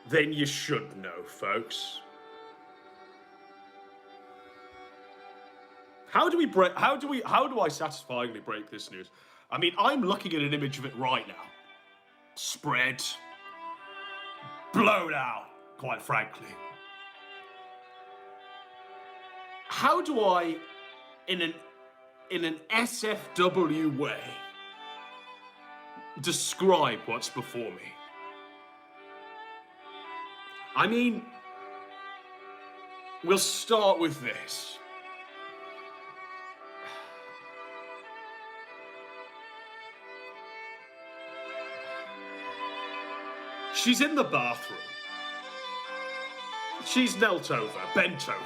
then you should know, folks. How do I satisfyingly break this news? I mean, I'm looking at an image of it right now. Spread. Blown out, quite frankly. How do I, in an SFW way, describe what's before me? I mean, we'll start with this. She's in the bathroom. She's knelt over, bent over.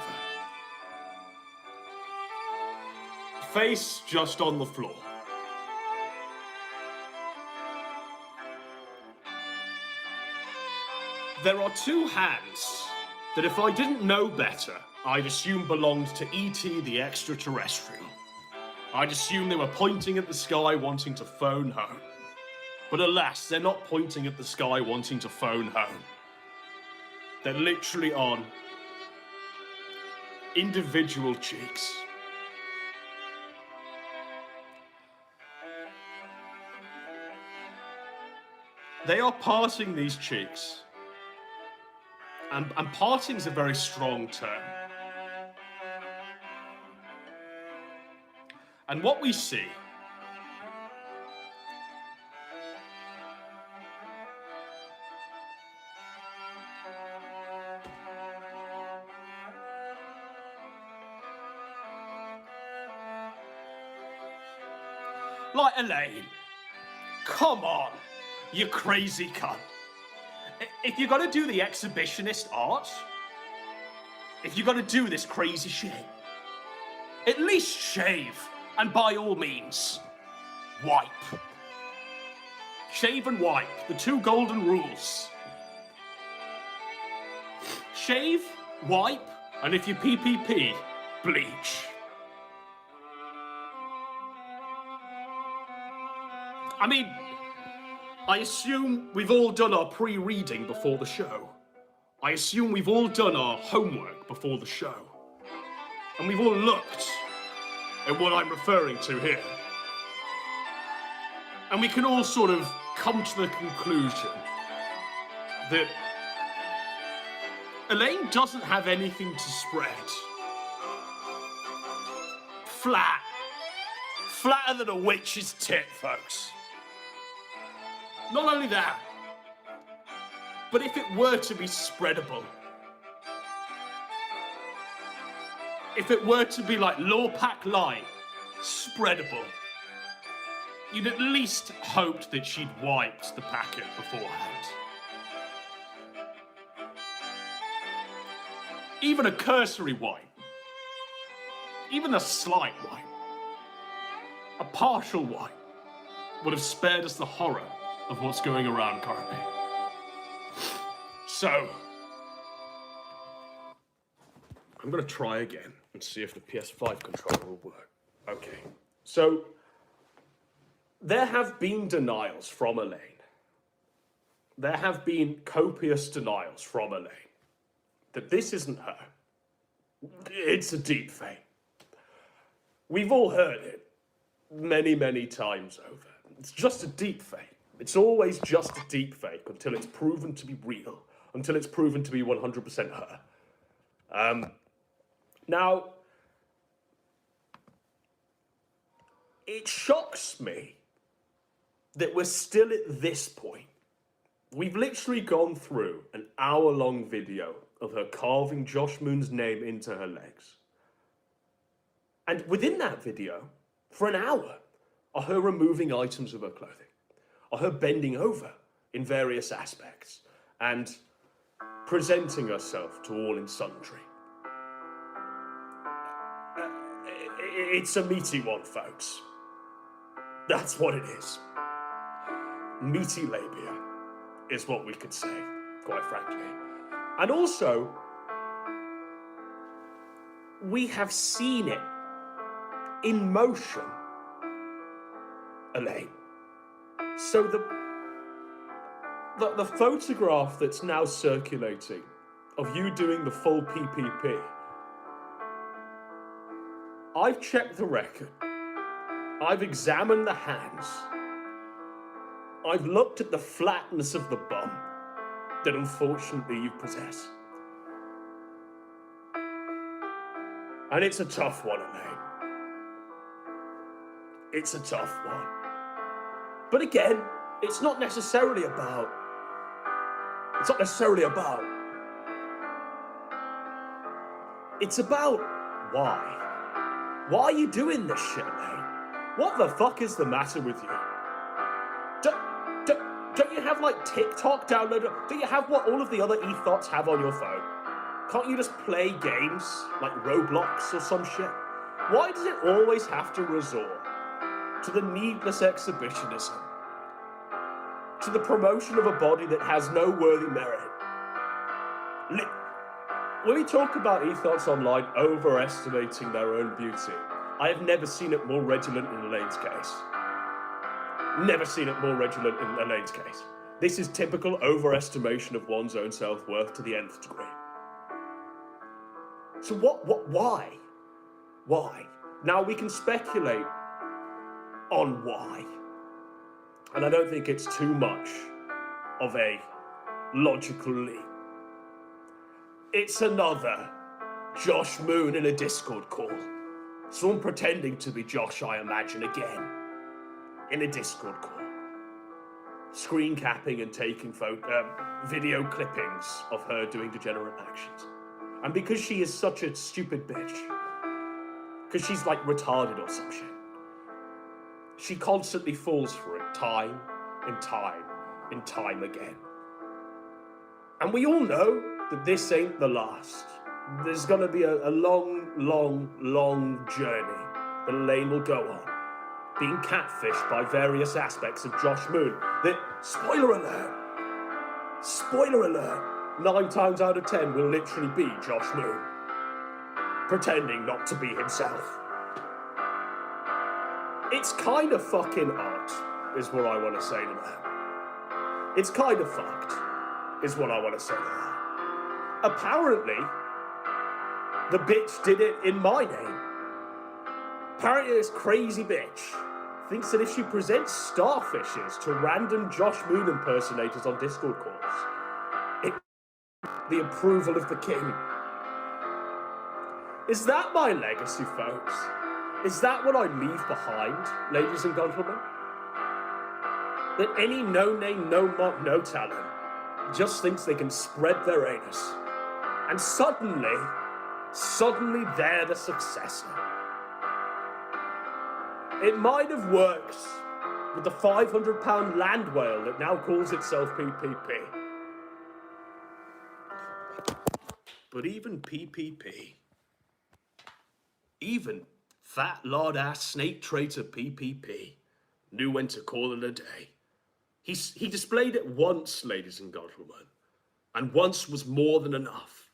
Face just on the floor. There are two hands that, if I didn't know better, I'd assume belonged to E.T. the extraterrestrial. I'd assume they were pointing at the sky wanting to phone home. But alas, they're not pointing at the sky wanting to phone home. They're literally on individual cheeks. They are parting these cheeks. And parting's a very strong term. And what we see like, Elaine, come on, you crazy cunt. If you're gonna do the exhibitionist art, if you're gonna do this crazy shit, at least shave, and by all means, wipe. Shave and wipe, the two golden rules. Shave, wipe, and if you PPP, bleach. I mean, I assume we've all done our pre-reading before the show. I assume we've all done our homework before the show. And we've all looked at what I'm referring to here. And we can all sort of come to the conclusion that Elaine doesn't have anything to spread. Flat. Flatter than a witch's tit, folks. Not only that, but if it were to be spreadable, if it were to be like Lawpack Light, spreadable, you'd at least hoped that she'd wiped the packet beforehand. Even a cursory wipe, even a slight wipe, a partial wipe, would have spared us the horror of what's going around currently. So, I'm gonna try again and see if the PS5 controller will work. Okay, so there have been denials from Elaine. There have been copious denials from Elaine that this isn't her. It's a deep fake. We've all heard it many, many times over. It's just a deep fake. It's always just a deep fake until it's proven to be real, until it's proven to be 100% her. Now, it shocks me that we're still at this point. We've literally gone through an hour-long video of her carving Josh Moon's name into her legs. And within that video, for an hour, are her removing items of her clothing, are her bending over in various aspects, and presenting herself to all and sundry. It's a meaty one, folks. That's what it is. Meaty labia is what we could say, quite frankly. And also, we have seen it in motion, Elaine. So the photograph that's now circulating of you doing the full PPP, I've checked the record. I've examined the hands. I've looked at the flatness of the bum that unfortunately you possess. And it's a tough one, Elaine. It's a tough one. But again, it's not necessarily about It's about why. Why are you doing this shit, Elaine? What the fuck is the matter with you? Don't you have, like, TikTok downloaded? Don't you have what all of the other e-thoughts have on your phone? Can't you just play games, like Roblox or some shit? Why does it always have to resort to the needless exhibitionism? To the promotion of a body that has no worthy merit? When we talk about e-thoughts online overestimating their own beauty, I have never seen it more redolent in Elaine's case. Never seen it more redolent in Elaine's case. This is typical overestimation of one's own self-worth to the nth degree. So why? Why? Now we can speculate on why. And I don't think it's too much of a logical leap. It's another Josh Moon in a Discord call. Someone pretending to be Josh, I imagine, again. In a Discord call. Screen capping and taking video clippings of her doing degenerate actions. And because she is such a stupid bitch, because she's like retarded or some shit, she constantly falls for it time and time and time again. And we all know that this ain't the last. There's gonna be a long, long, long journey that Elaine will go on, being catfished by various aspects of Josh Moon that, spoiler alert, 9 times out of 10 will literally be Josh Moon, pretending not to be himself. It's kind of fucking art, is what I want to say to that. It's kind of fucked, is what I want to say to that. Apparently, the bitch did it in my name. Apparently this crazy bitch thinks that if she presents starfishes to random Josh Moon impersonators on Discord calls, it the approval of the king. Is that my legacy, folks? Is that what I leave behind, ladies and gentlemen? That any no-name, no-mark, no talent just thinks they can spread their anus, and suddenly they're the successor. It might have worked with the 500-pound land whale that now calls itself PPP. But even PPP, even fat lard-ass snake traitor PPP, knew when to call it a day. He displayed it once, ladies and gentlemen, and once was more than enough.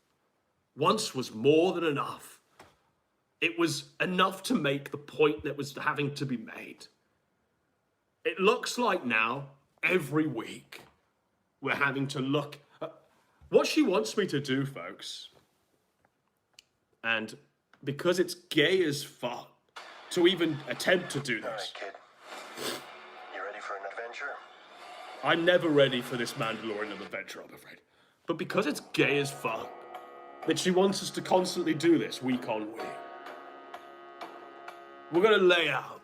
Once was more than enough. It was enough to make the point that was having to be made. It looks like now, every week, we're having to look at what she wants me to do, folks. And because it's gay as fuck to even attempt to do this. All right, kid. You ready for an adventure? I'm never ready for this Mandalorian adventure, I'm afraid. But because it's gay as fuck, that she wants us to constantly do this week on week. We're gonna lay out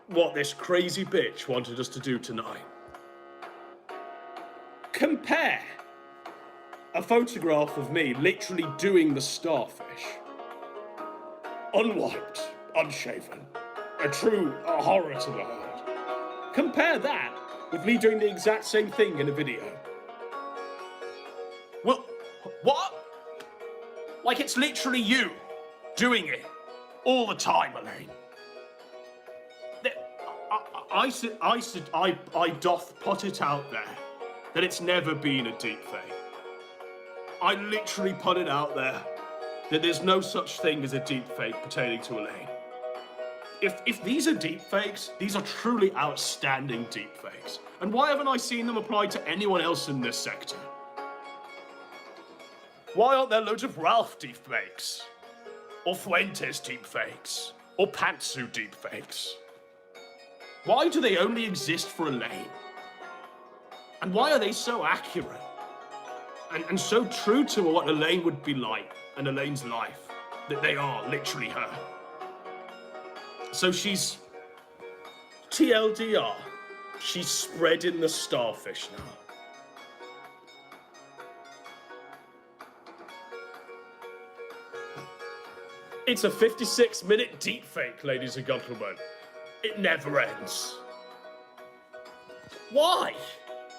what this crazy bitch wanted us to do tonight. Compare a photograph of me literally doing the starfish. Unwiped, unshaven. A true horror to the heart. Compare that with me doing the exact same thing in a video. Well, what? Like it's literally you doing it all the time, Elaine. I doth put it out there that it's never been a deep fake. I literally put it out there that there's no such thing as a deep fake pertaining to Elaine. If these are deepfakes, these are truly outstanding deepfakes. And why haven't I seen them applied to anyone else in this sector? Why aren't there loads of Ralph deepfakes? Or Fuentes deepfakes? Or Pantsu deepfakes? Why do they only exist for Elaine? And why are they so accurate? And so true to what Elaine would be like and Elaine's life, that they are literally her. So she's TLDR. She's spreading the starfish now. It's a 56-minute deepfake, ladies and gentlemen. It never ends. Why?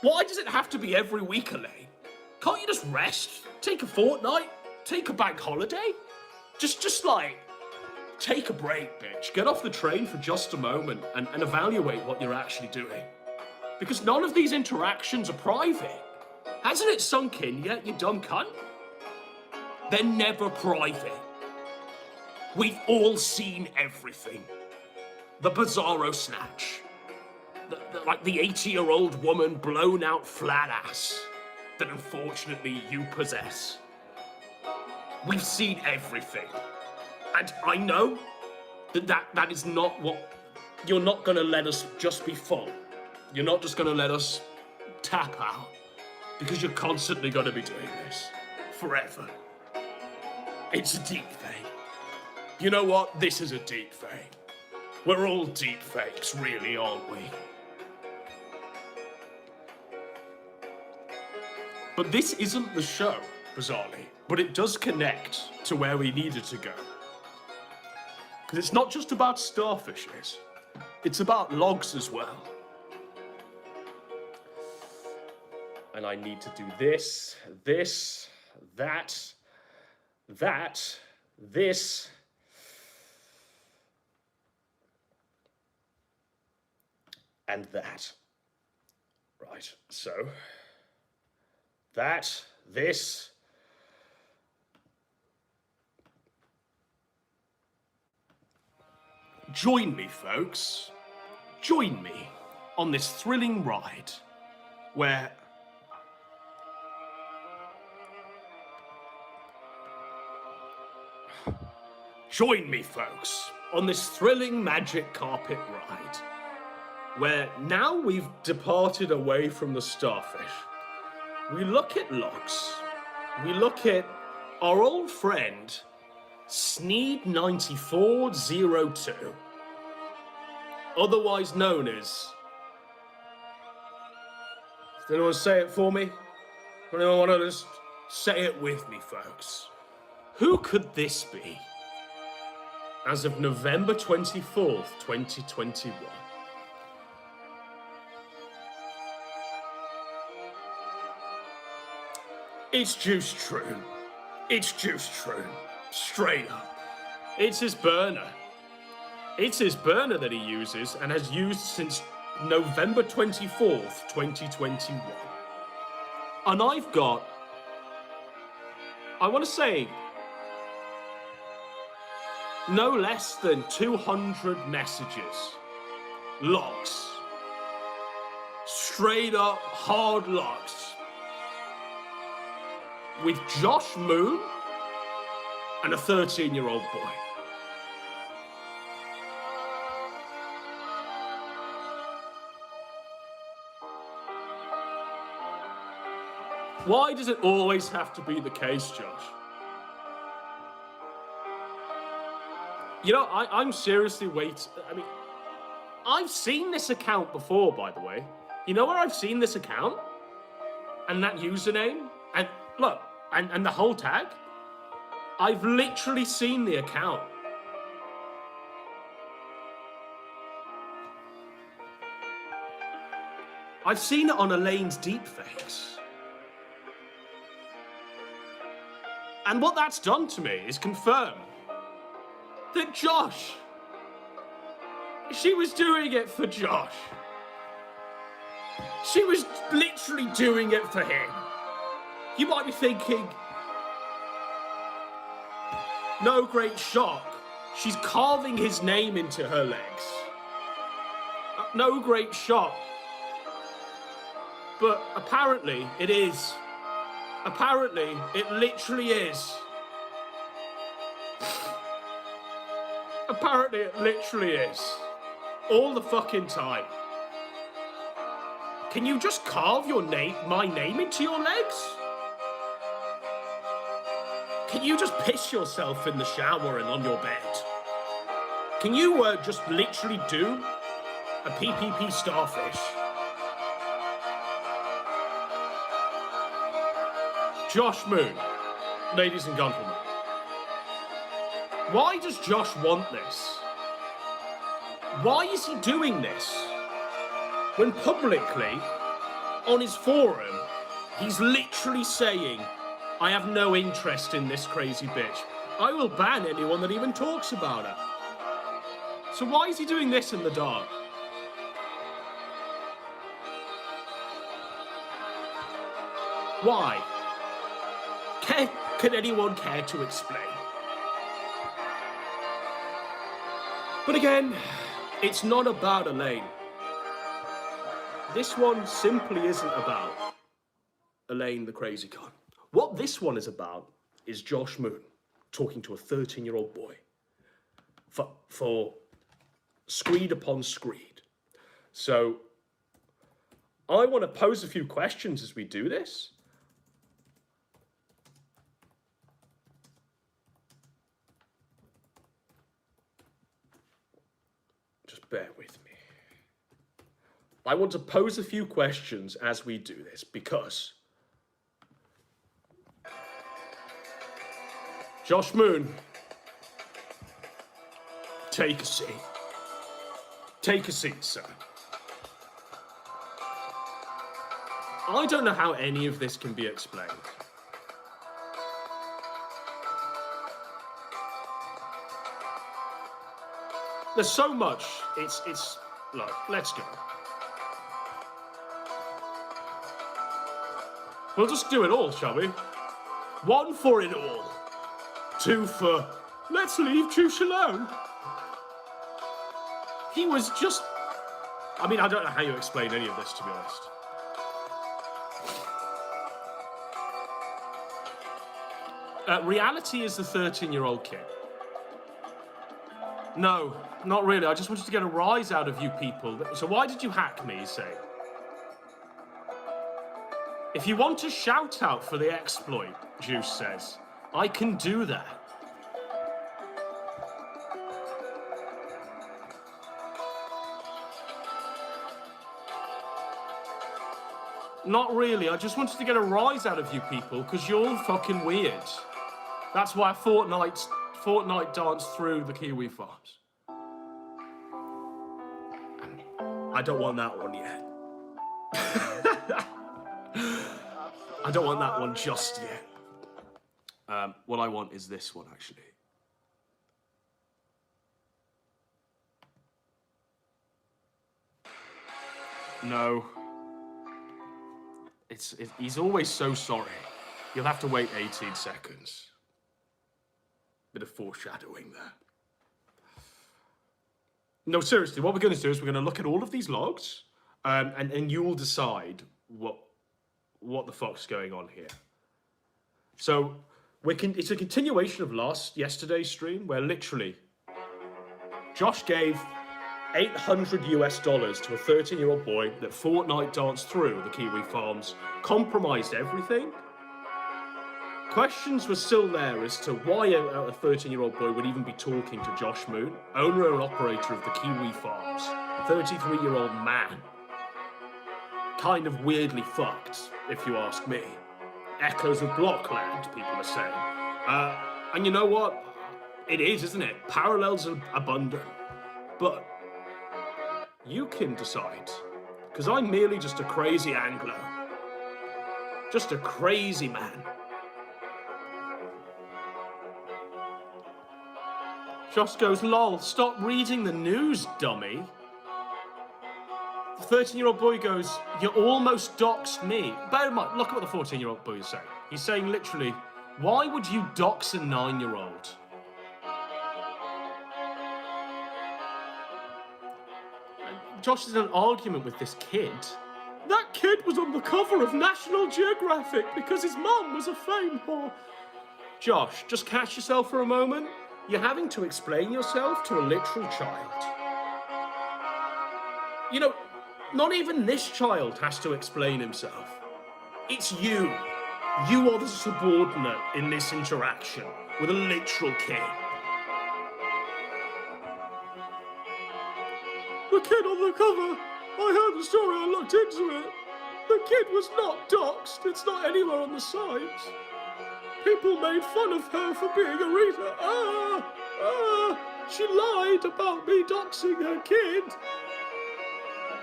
Why does it have to be every week, Elaine? Can't you just rest? Take a fortnight? Take a bank holiday? Just like, take a break, bitch. Get off the train for just a moment and evaluate what you're actually doing. Because none of these interactions are private. Hasn't it sunk in yet, you dumb cunt? They're never private. We've all seen everything. The Bizarro snatch. Like the 80-year-old woman blown out flat ass that unfortunately you possess. We've seen everything. And I know that is not what... You're not gonna let us just be full. You're not just gonna let us tap out. Because you're constantly gonna be doing this. Forever. It's a deep fake. You know what? This is a deep fake. We're all deep fakes, really, aren't we? But this isn't the show, bizarrely. But it does connect to where we needed to go. Because it's not just about starfishes. It's about logs as well. And I need to do this, that, this. And that. Right, so that, this. Join me, folks. Join me on this thrilling ride where Join me, folks, on this thrilling magic carpet ride where now we've departed away from the starfish. We look at logs. We look at our old friend, Sneed9402, otherwise known as... Does anyone say it for me? Anyone want to just say it with me, folks? Who could this be? As of November 24th, 2021. It's Juice Troon. It's Juice Troon. Straight up. It's his burner. It's his burner that he uses and has used since November 24th, 2021. And I've got, I want to say, no less than 200 messages. Logs. Straight up hard logs. With Josh Moon and a 13-year-old boy. Why does it always have to be the case, Josh? You know, I'm seriously waiting. I mean, I've seen this account before, by the way. You know where I've seen this account? And that username? And look, and the whole tag? I've literally seen the account. I've seen it on Elaine's deepfakes. And what that's done to me is confirm that Josh, she was doing it for Josh. She was literally doing it for him. You might be thinking, no great shock. She's carving his name into her legs. No great shot. But apparently it is. Apparently it literally is. Apparently it literally is. All the fucking time. Can you just carve my name into your legs? Can you just piss yourself in the shower and on your bed? Can you just literally do a PPP starfish? Josh Moon, ladies and gentlemen. Why does Josh want this? Why is he doing this? When publicly, on his forum, he's literally saying, I have no interest in this crazy bitch. I will ban anyone that even talks about her. So why is he doing this in the dark? Why? Can anyone care to explain? But again, it's not about Elaine. This one simply isn't about Elaine the crazy con. What this one is about is Josh Moon talking to a 13-year-old boy for screed upon screed. So I want to pose a few questions as we do this. Just bear with me. I want to pose a few questions as we do this because Josh Moon, take a seat. Take a seat, sir. I don't know how any of this can be explained. There's so much. It's look, let's go. We'll just do it all, shall we? 1 for it all. 2 for let's leave Juice alone. He was just... I mean, I don't know how you explain any of this, to be honest. Reality is the 13-year-old kid. No, not really. I just wanted to get a rise out of you people. So why did you hack me, you say? If you want a shout out for the exploit, Juice says, I can do that. Not really. I just wanted to get a rise out of you people because you're all fucking weird. That's why Fortnite danced through the Kiwi Farms. I don't want that one yet. I don't want that one just yet. What I want is this one, actually. No. He's always so sorry. You'll have to wait 18 seconds. Bit of foreshadowing there. No, seriously, what we're going to do is we're going to look at all of these logs, and you will decide what the fuck's going on here. So it's a continuation of yesterday's stream where literally Josh gave $800 US to a 13-year-old boy that Fortnite danced through the Kiwi Farms, compromised everything. Questions were still there as to why a 13-year-old boy would even be talking to Josh Moon, owner and operator of the Kiwi Farms, 33-year-old man. Kind of weirdly fucked, if you ask me. Echoes of Blockland, people are saying. And you know what? It is, isn't it? Parallels are abundant. But you can decide. Because I'm merely just a crazy angler. Just a crazy man. Josh goes, lol, stop reading the news, dummy. The 13-year-old boy goes, you almost doxed me. Bear in mind, look at what the 14-year-old boy is saying. He's saying literally, why would you dox a 9-year-old? Josh is in an argument with this kid. That kid was on the cover of National Geographic because his mum was a fame whore. Josh, just catch yourself for a moment. You're having to explain yourself to a literal child. You know, not even this child has to explain himself. It's you. You are the subordinate in this interaction with a literal kid. The kid on the cover. I heard the story, I looked into it. The kid was not doxed. It's not anywhere on the sites. People made fun of her for being a reader. She lied about me doxing her kid.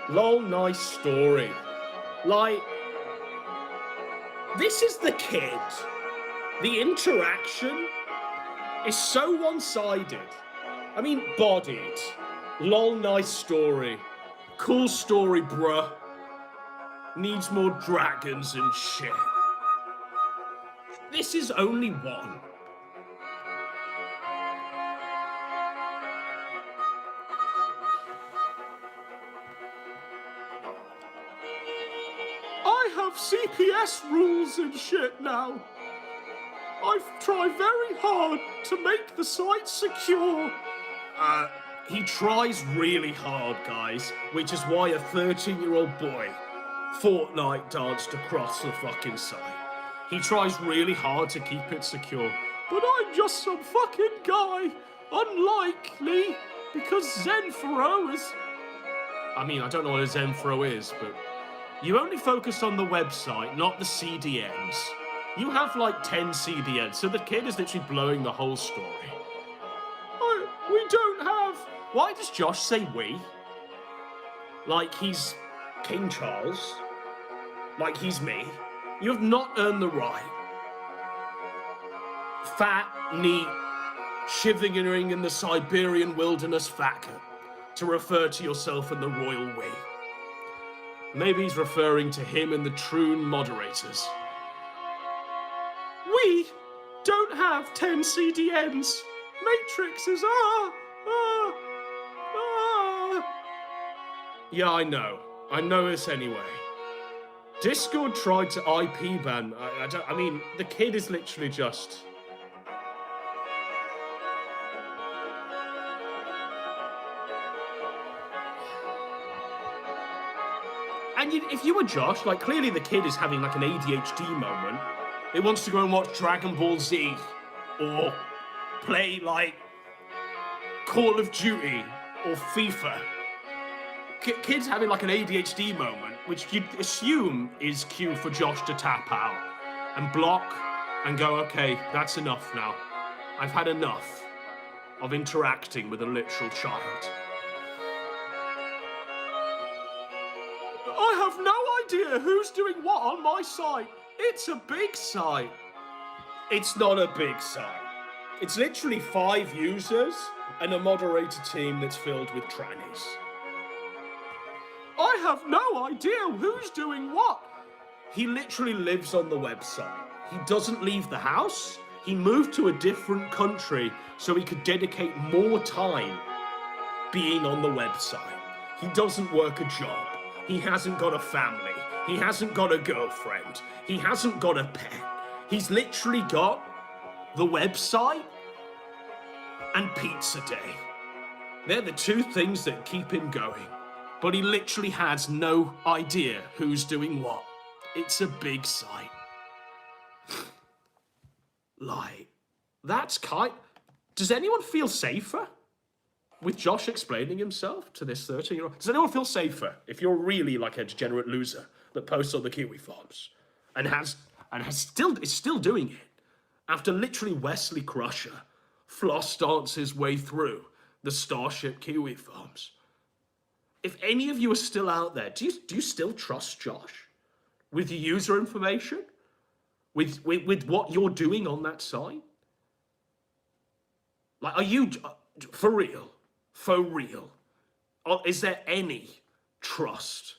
Lol, nice story. Like, this is the kid. The interaction is so one-sided. I mean, bodied. Lol, nice story. Cool story, bruh. Needs more dragons and shit. This is only one. I have CPS rules and shit now. I've tried very hard to make the site secure. He tries really hard, guys, which is why a 13-year-old boy Fortnite danced across the fucking site. He tries really hard to keep it secure. But I'm just some fucking guy. Unlikely, because Zenfro is... I mean, I don't know what a Zenfro is, but... You only focus on the website, not the CDNs. You have like 10 CDNs, so the kid is literally blowing the whole story. We don't have... Why does Josh say we? Like he's King Charles? Like he's me? You have not earned the right. Fat, neat, shivering in the Siberian wilderness faggot to refer to yourself in the royal we. Maybe he's referring to him and the Troon moderators. We don't have 10 CDNs. Matrixes are... Yeah, I know. I know this anyway. Discord tried to IP ban. I mean, the kid is literally just... And if you were Josh, like, clearly the kid is having, like, an ADHD moment. It wants to go and watch Dragon Ball Z. Or play, like, Call of Duty. Or FIFA. Kids having, like, an ADHD moment, which you'd assume is cue for Josh to tap out. And block. And go, okay, that's enough now. I've had enough of interacting with a literal child. I have no idea who's doing what on my site. It's a big site. It's not a big site. It's literally 5 users and a moderator team that's filled with trannies. I have no idea who's doing what. He literally lives on the website. He doesn't leave the house. He moved to a different country so he could dedicate more time being on the website. He doesn't work a job. He hasn't got a family. He hasn't got a girlfriend. He hasn't got a pet. He's literally got the website and pizza day. They're the 2 things that keep him going. But he literally has no idea who's doing what. It's a big site. Like, that's kind... Does anyone feel safer with Josh explaining himself to this 13-year-old? Does anyone feel safer if you're really like a degenerate loser that posts on the Kiwi Farms and is still doing it after literally Wesley Crusher floss dance his way through the Starship Kiwi Farms? If any of you are still out there, do you still trust Josh with your user information? With what you're doing on that site? Like, are you, for real? For real? Or is there any trust?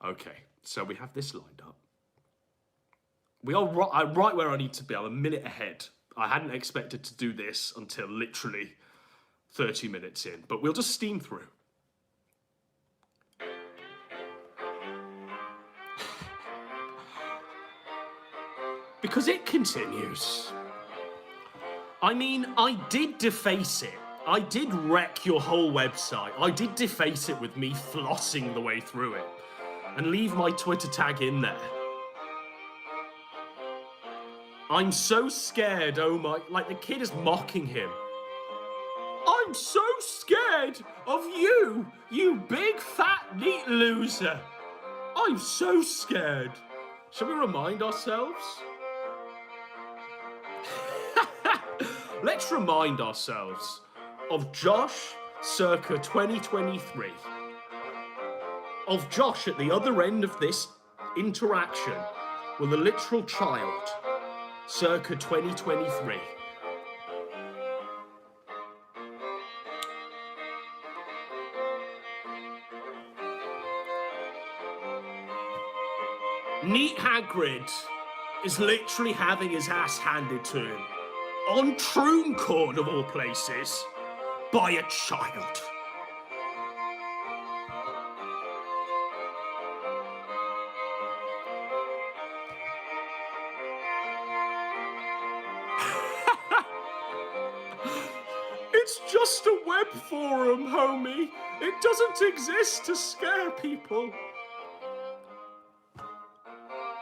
Okay, so we have this lined up. We are right where I need to be. I'm a minute ahead I hadn't expected to do this until literally 30 minutes in, but we'll just steam through. Because it continues. I mean, I did deface it. I did wreck your whole website. I did deface it with me flossing the way through it and leave my Twitter tag in there. I'm so scared, oh my, like the kid is mocking him. I'm so scared of you, you big fat neat loser. I'm so scared. Shall we remind ourselves? Let's remind ourselves of Josh circa 2023. Of Josh at the other end of this interaction with a literal child circa 2023. Neat Hagrid is literally having his ass handed to him on Trooncorn of all places by a child. It's just a web forum, homie. It doesn't exist to scare people.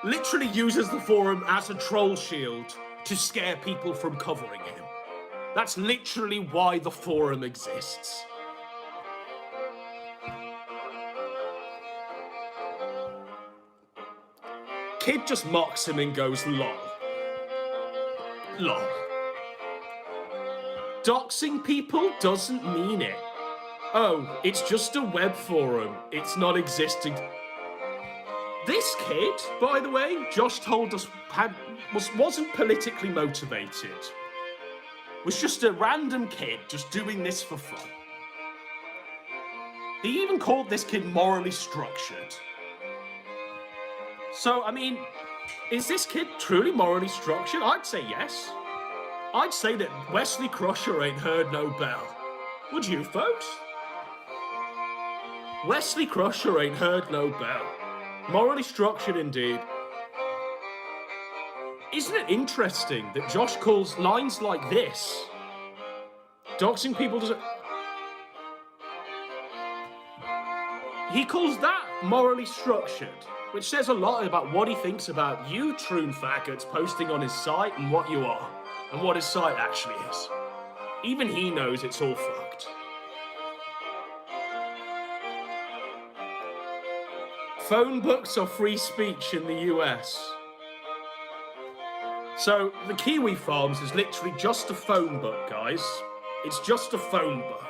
Literally uses the forum as a troll shield to scare people from covering him. That's literally why the forum exists. Kid just mocks him and goes, lol. Lol. Doxing people doesn't mean it. Oh, it's just a web forum. It's not existing. This kid, by the way, Josh told us wasn't politically motivated. Was just a random kid just doing this for fun. He even called this kid morally structured. So, I mean, is this kid truly morally structured? I'd say yes. I'd say that Wesley Crusher ain't heard no bell. Would you, folks? Wesley Crusher ain't heard no bell. Morally structured indeed. Isn't it interesting that Josh calls lines like this? Doxing people doesn't... He calls that morally structured, which says a lot about what he thinks about you troon faggots posting on his site and what you are, and what his site actually is. Even he knows it's all fucked. Phone books are free speech in the US. So, the Kiwi Farms is literally just a phone book, guys. It's just a phone book.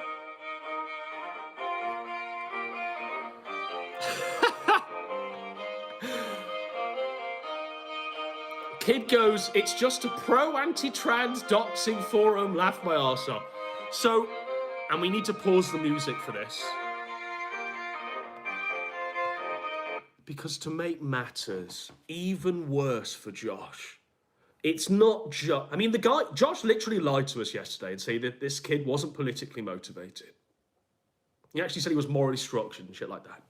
Kid goes, it's just a pro-anti-trans doxing forum, laugh my arse off. So, and we need to pause the music for this. Because to make matters even worse for Josh, it's not just... I mean, Josh literally lied to us yesterday and said that this kid wasn't politically motivated. He actually said he was morally structured and shit like that.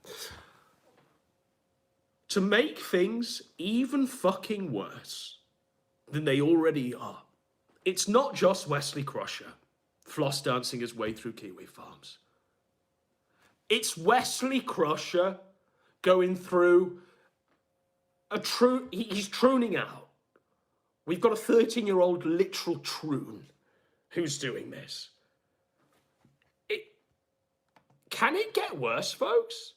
To make things even fucking worse than they already are, it's not just Wesley Crusher floss dancing his way through Kiwi Farms. It's Wesley Crusher going through he's trooning out. We've got a 13-year-old literal troon who's doing this. Can it get worse, folks?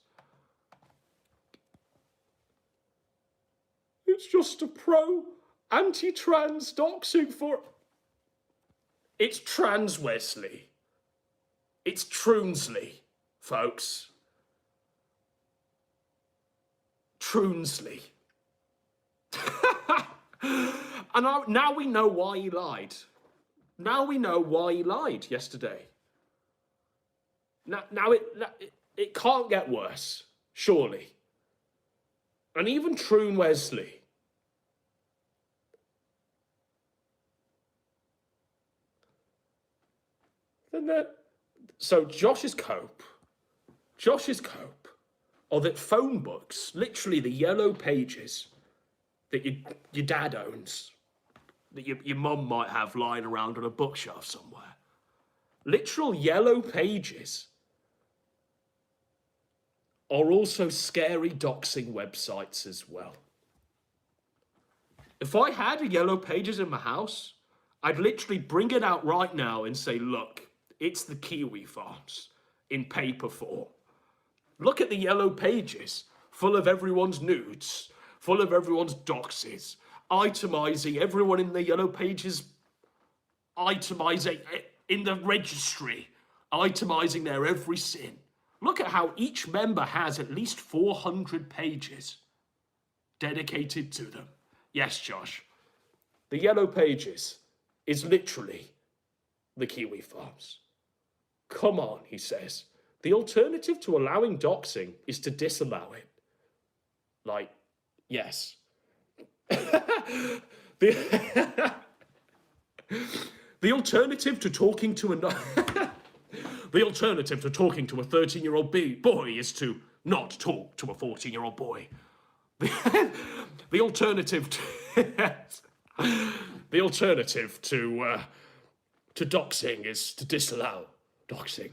It's just a pro-anti-trans doxing for... It's trans Wesley. It's Troonsley, folks. Troonsley. And now we know why he lied. Now we know why he lied yesterday. Now it can't get worse, surely. And even Troon Wesley. And then, so Josh's cope are that phone books, literally the yellow pages that your dad owns, that your mum might have lying around on a bookshelf somewhere. Literal yellow pages are also scary doxing websites as well. If I had a yellow pages in my house, I'd literally bring it out right now and say, look, it's the Kiwi Farms in paper form. Look at the yellow pages, full of everyone's nudes, full of everyone's doxes, itemizing everyone in the yellow pages, itemizing in the registry, itemizing their every sin. Look at how each member has at least 400 pages dedicated to them. Yes, Josh, the yellow pages is literally the Kiwi Farms. Come on, he says. The alternative to allowing doxing is to disallow it. Like, yes. the alternative to talking to the alternative to talking to a 13-year-old boy is to not talk to a 14-year-old boy. The alternative to doxing is to disallow doxing.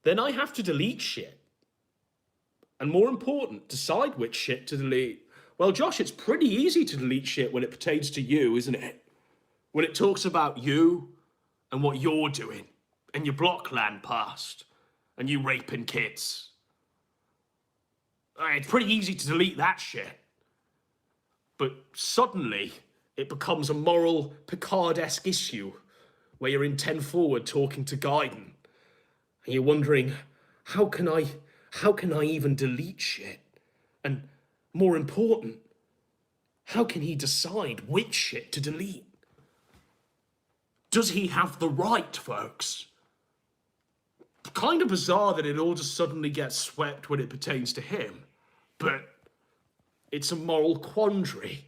Then I have to delete shit. And more important, decide which shit to delete. Well, Josh, it's pretty easy to delete shit when it pertains to you, isn't it? When it talks about you and what you're doing and your Blockland past and you raping kids. It's pretty easy to delete that shit. But suddenly, it becomes a moral Picard-esque issue where you're in 10 forward talking to Gaiden. And you're wondering, how can I even delete shit? And more important, how can he decide which shit to delete? Does he have the right, folks? Kind of bizarre that it all just suddenly gets swept when it pertains to him. But it's a moral quandary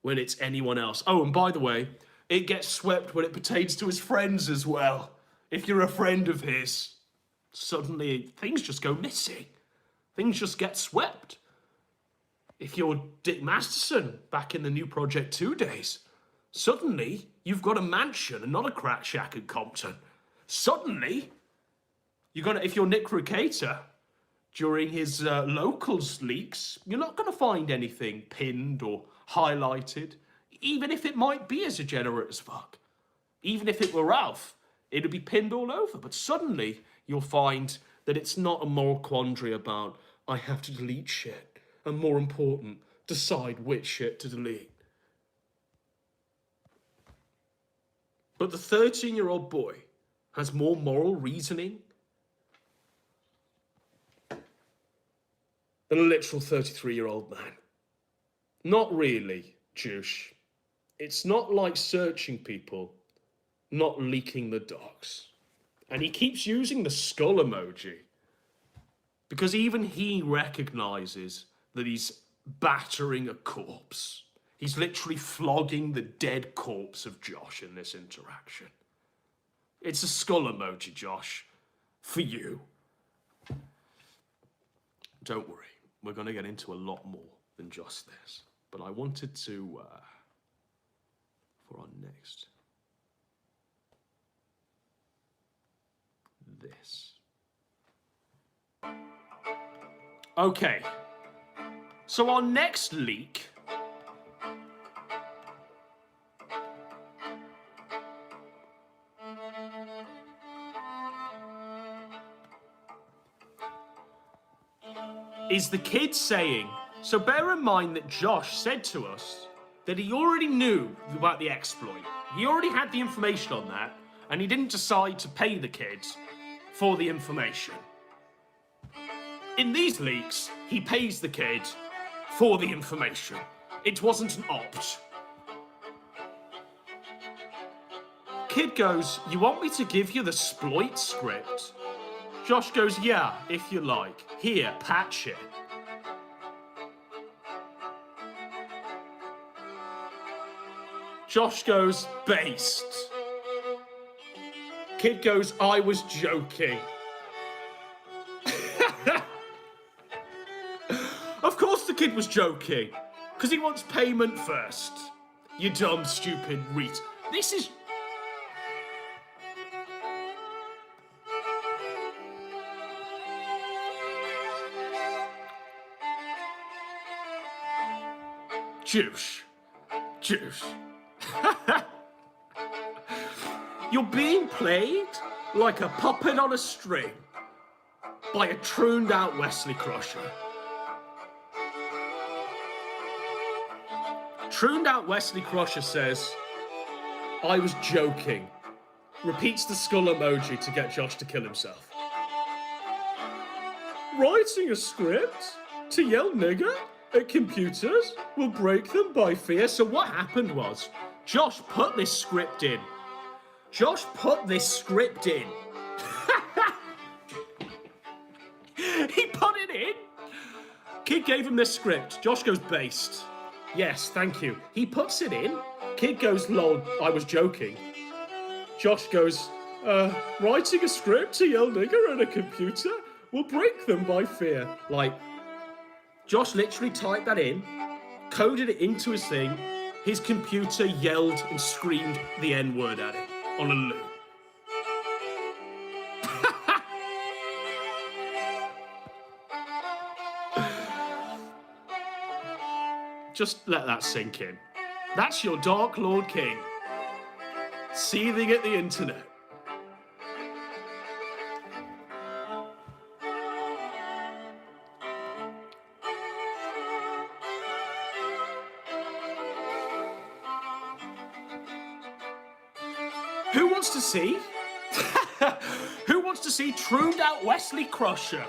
when it's anyone else. Oh, and by the way, it gets swept when it pertains to his friends as well. If you're a friend of his, suddenly things just go missing. Things just get swept. If you're Dick Masterson back in the New Project 2 days, suddenly you've got a mansion and not a crack shack in Compton. Suddenly, if you're Nick Rucater during his locals leaks, you're not going to find anything pinned or highlighted, even if it might be as degenerate as fuck. Even if it were Ralph, it'd be pinned all over. But suddenly, you'll find that it's not a moral quandary about, I have to delete shit. And more important, decide which shit to delete. But the 13-year-old boy has more moral reasoning than a literal 33-year-old man. Not really, Juice. It's not like searching people, not leaking the docs. And he keeps using the skull emoji because even he recognizes that he's battering a corpse. He's literally flogging the dead corpse of Josh in this interaction. It's a skull emoji, Josh, for you. Don't worry, we're going to get into a lot more than just this. But I wanted to, for our next, this. Okay, so our next leak is the kid saying, so bear in mind that Josh said to us that he already knew about the exploit. He already had the information on that, and he didn't decide to pay the kids for the information. In these leaks, he pays the kid for the information. It wasn't an opt. Kid goes, you want me to give you the exploit script? Josh goes, yeah, if you like. Here, patch it. Josh goes, based. Kid goes, I was joking. Of course the kid was joking. Because he wants payment first. You dumb, stupid reet. This is... Juice. Juice. You're being played like a puppet on a string by a trooned out Wesley Crusher. Trooned out Wesley Crusher says, I was joking. Repeats the skull emoji to get Josh to kill himself. Writing a script to yell nigger at computers will break them by fear. So what happened was, Josh put this script in. Josh put this script in. He put it in. Kid gave him this script. Josh goes, based. Yes, thank you. He puts it in. Kid goes, lol, I was joking. Josh goes, writing a script to yell nigger at a computer will break them by fear. Like, Josh literally typed that in, coded it into his thing. His computer yelled and screamed the N-word at it on a loop. Just let that sink in. That's your Dark Lord King, seething at the internet. Who wants to see? Who wants to see trooned out Wesley Crusher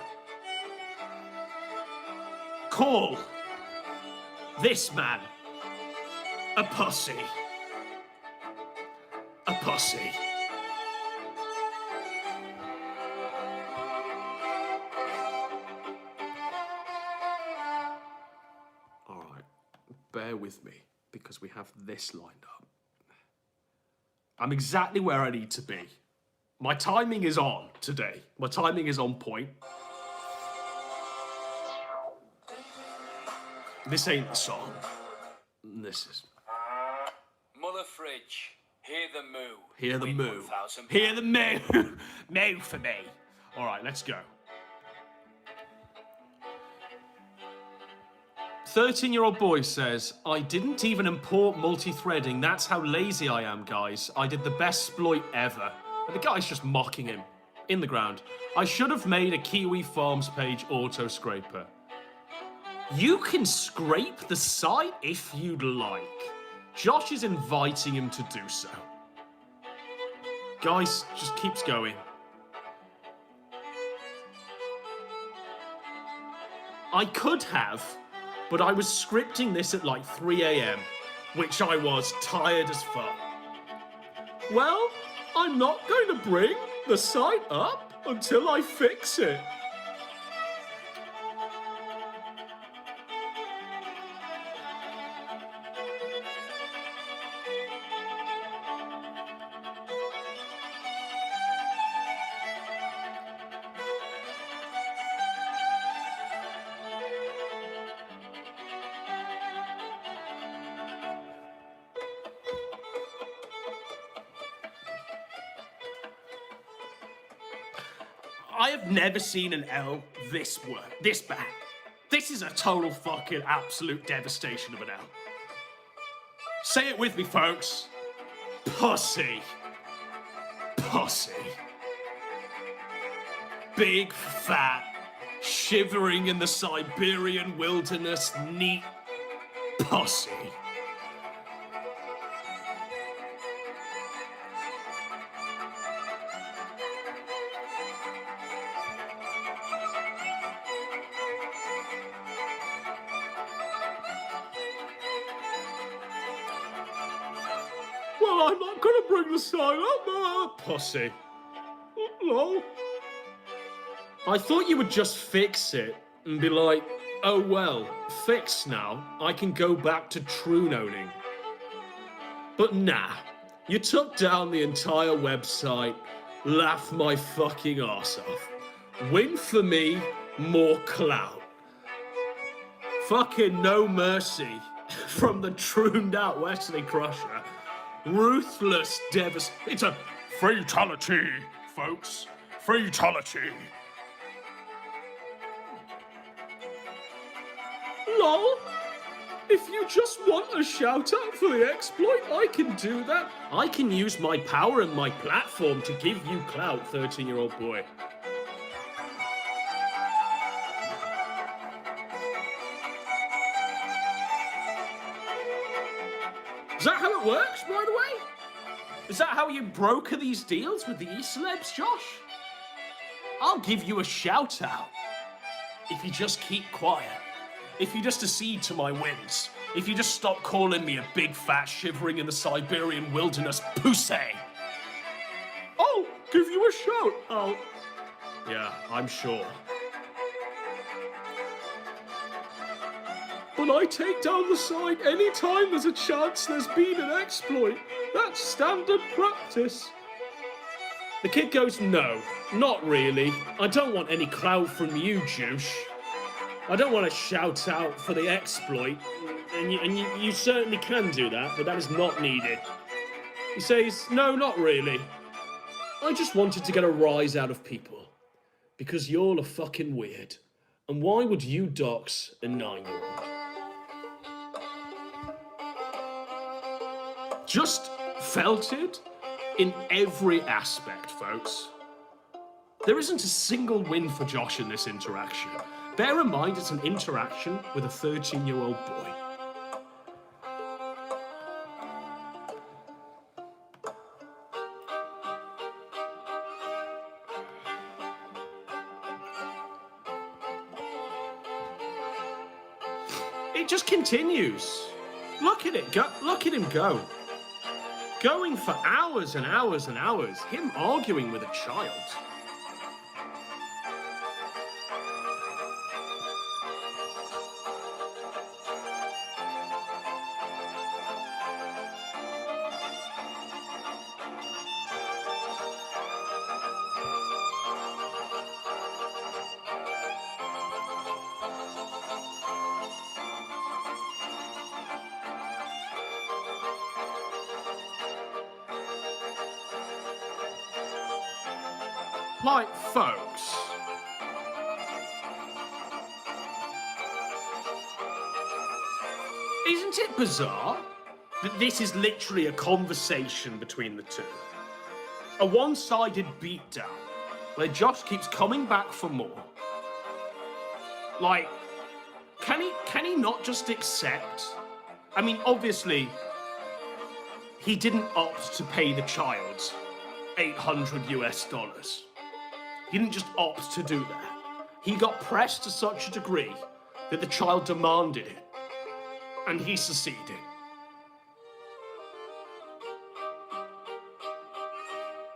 call this man a pussy? A pussy. All right, bear with me because we have this lined up. I'm exactly where I need to be. My timing is on today. My timing is on point. This ain't the song. This is... Mother Fridge, hear the moo. Hear the Win moo. £1,000. Hear the moo. Moo for me. All right, let's go. 13-year-old boy says, I didn't even import multi-threading. That's how lazy I am, guys. I did the best exploit ever. And the guy's just mocking him in the ground. I should have made a Kiwi Farms page auto scraper. You can scrape the site if you'd like. Josh is inviting him to do so. Guys, just keeps going. I could have, but I was scripting this at like 3 a.m, which I was tired as fuck. Well, I'm not going to bring the site up until I fix it. I have never seen an L this bad. This is a total fucking absolute devastation of an L. Say it with me, folks. Pussy. Pussy. Big, fat, shivering in the Siberian wilderness, neat pussy. Well, I'm not gonna bring the sign up, pussy. Lol. I thought you would just fix it and be like, oh well, fixed now, I can go back to troon owning. But nah, you took down the entire website, laugh my fucking arse off. Win for me, more clout. Fucking no mercy from the trooned out Wesley Crusher. Ruthless devastation. It's a fatality, folks. Fatality. Lol. If you just want a shout out for the exploit, I can do that. I can use my power and my platform to give you clout, 13-year-old boy. Is that how it works, by the way? Is that how you broker these deals with the e-celebs, Josh? I'll give you a shout out if you just keep quiet. If you just accede to my whims. If you just stop calling me a big fat shivering in the Siberian wilderness pussy. I'll give you a shout out. Yeah, I'm sure. But I take down the sign anytime there's a chance there's been an exploit. That's standard practice. The kid goes, no, not really. I don't want any clout from you, Juice. I don't want to shout out for the exploit, and you certainly can do that, but that is not needed. He says, no, not really. I just wanted to get a rise out of people, because y'all are fucking weird, and why would you dox a 9-year-old? Just felt it in every aspect, folks. There isn't a single win for Josh in this interaction. Bear in mind, it's an interaction with a 13-year-old boy. It just continues. Look at it. Look at him go. Going for hours and hours and hours. Him arguing with a child. Like, folks, isn't it bizarre that this is literally a conversation between the two? A one-sided beatdown where Josh keeps coming back for more. Like, can he not just accept? I mean, obviously, he didn't opt to pay the child $800 US. He didn't just opt to do that. He got pressed to such a degree that the child demanded it, and he seceded.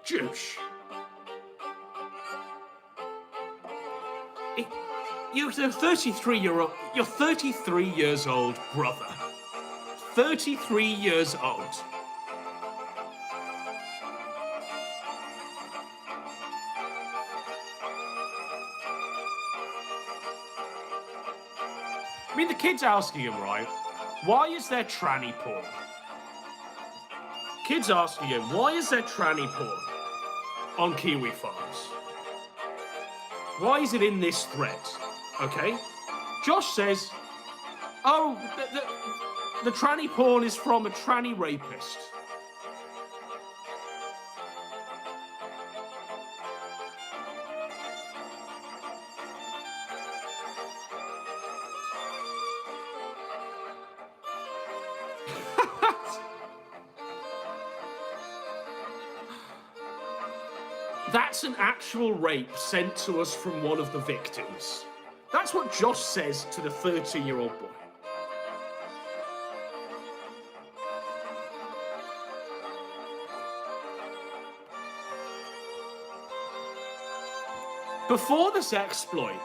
Juice. You're 33 years old, brother. 33 years old. I mean, the kid's asking him, right? Why is there tranny porn? Kid's asking him, why is there tranny porn on Kiwi Farms? Why is it in this thread? Okay? Josh says, oh, the tranny porn is from a tranny rapist. That's an actual rape sent to us from one of the victims. That's what Josh says to the 13-year-old boy. Before this exploit,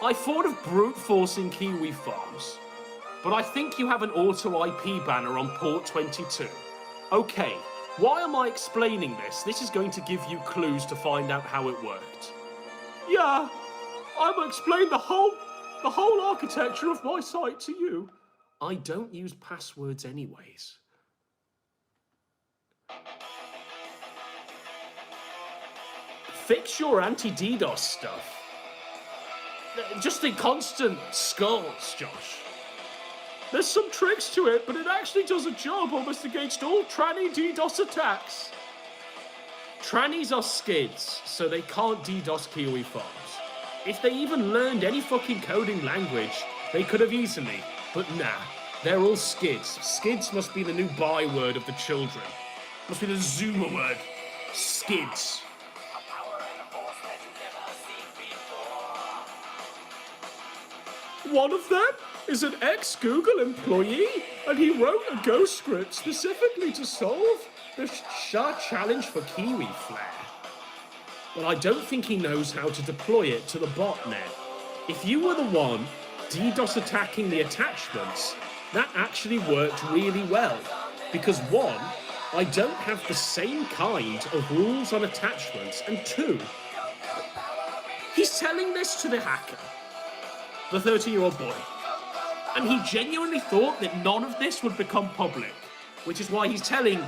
I thought of brute forcing Kiwi Farms, but I think you have an auto IP banner on port 22. Okay, Why am I explaining this? This is going to give you clues to find out how it worked. Yeah, I'm explaining the whole architecture of my site to you. I don't use passwords anyways. Fix your anti-DDoS stuff. Just the constant skulls, Josh. There's some tricks to it, but it actually does a job almost against all tranny DDoS attacks. Trannies are skids, so they can't DDoS Kiwi farms. If they even learned any fucking coding language, they could have easily, but nah, they're all skids. Skids must be the new byword of the children. Must be the Zoomer word. Skids. One of them is an ex-Google employee, and he wrote a Go script specifically to solve the SHA challenge for Kiwi Flare. But I don't think he knows how to deploy it to the botnet. If you were the one DDoS attacking the attachments, that actually worked really well. Because one, I don't have the same kind of rules on attachments, and two, he's telling this to the hacker, the 30-year-old boy. And he genuinely thought that none of this would become public, which is why he's telling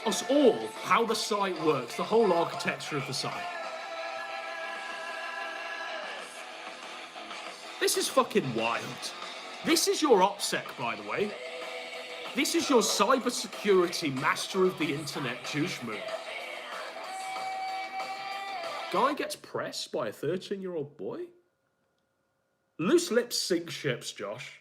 us all how the site works, the whole architecture of the site. This is fucking wild. This is your OPSEC, by the way. This is your cybersecurity master of the internet douche move. Guy gets pressed by a 13-year-old boy? Loose lips sink ships, Josh.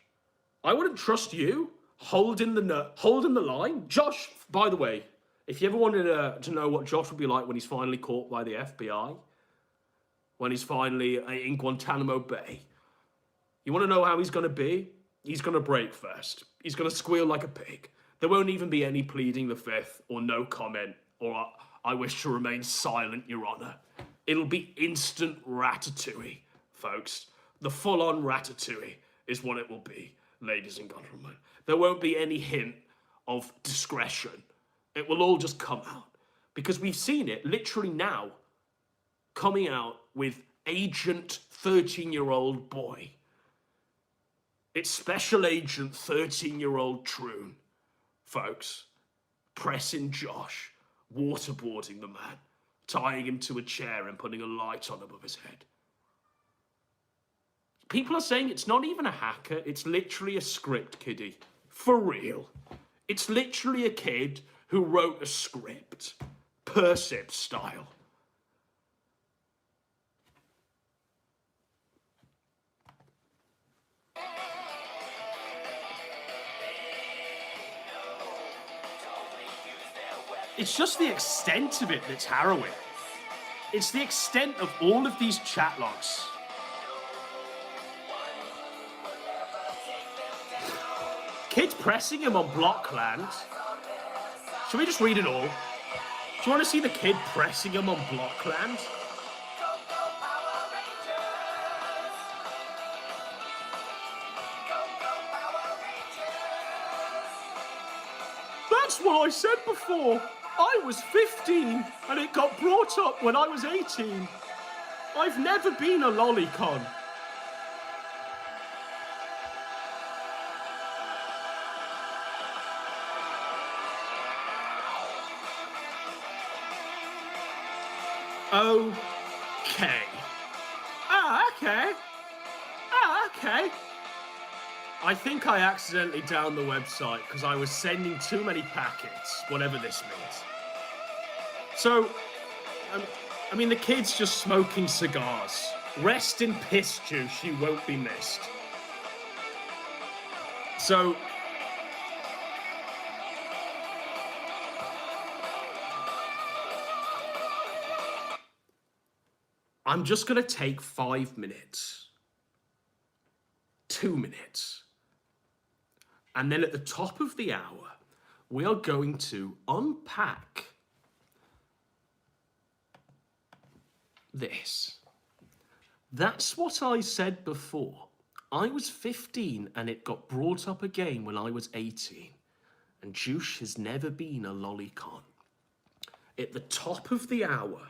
I wouldn't trust you holding the line. Josh, by the way, if you ever wanted to know what Josh would be like when he's finally caught by the FBI, when he's finally in Guantanamo Bay, you want to know how he's going to be? He's going to break first. He's going to squeal like a pig. There won't even be any pleading the fifth or no comment or I wish to remain silent, Your Honor. It'll be instant ratatouille, folks. The full-on ratatouille is what it will be, ladies and gentlemen. There won't be any hint of discretion. It will all just come out. Because we've seen it literally now coming out with Agent 13-year-old boy. It's Special Agent 13-year-old Troon, folks. Pressing Josh, waterboarding the man, tying him to a chair and putting a light on above his head. People are saying it's not even a hacker, it's literally a script kiddie. For real. It's literally a kid who wrote a script. Persip style. It's just the extent of it that's harrowing. It's the extent of all of these chat logs. Kids pressing him on Blockland. Should we just read it all? Do you want to see the kid pressing him on Blockland? That's what I said before. I was 15 and it got brought up when I was 18. I've never been a lolicon. Okay. Okay. I think I accidentally downed the website because I was sending too many packets, whatever this means. So, I mean, the kid's just smoking cigars. Rest in piss juice, you won't be missed. So, I'm just going to take 5 minutes, 2 minutes, and then at the top of the hour, we are going to unpack this. That's what I said before. I was 15 and it got brought up again when I was 18. and Juice has never been a lolicon. At the top of the hour,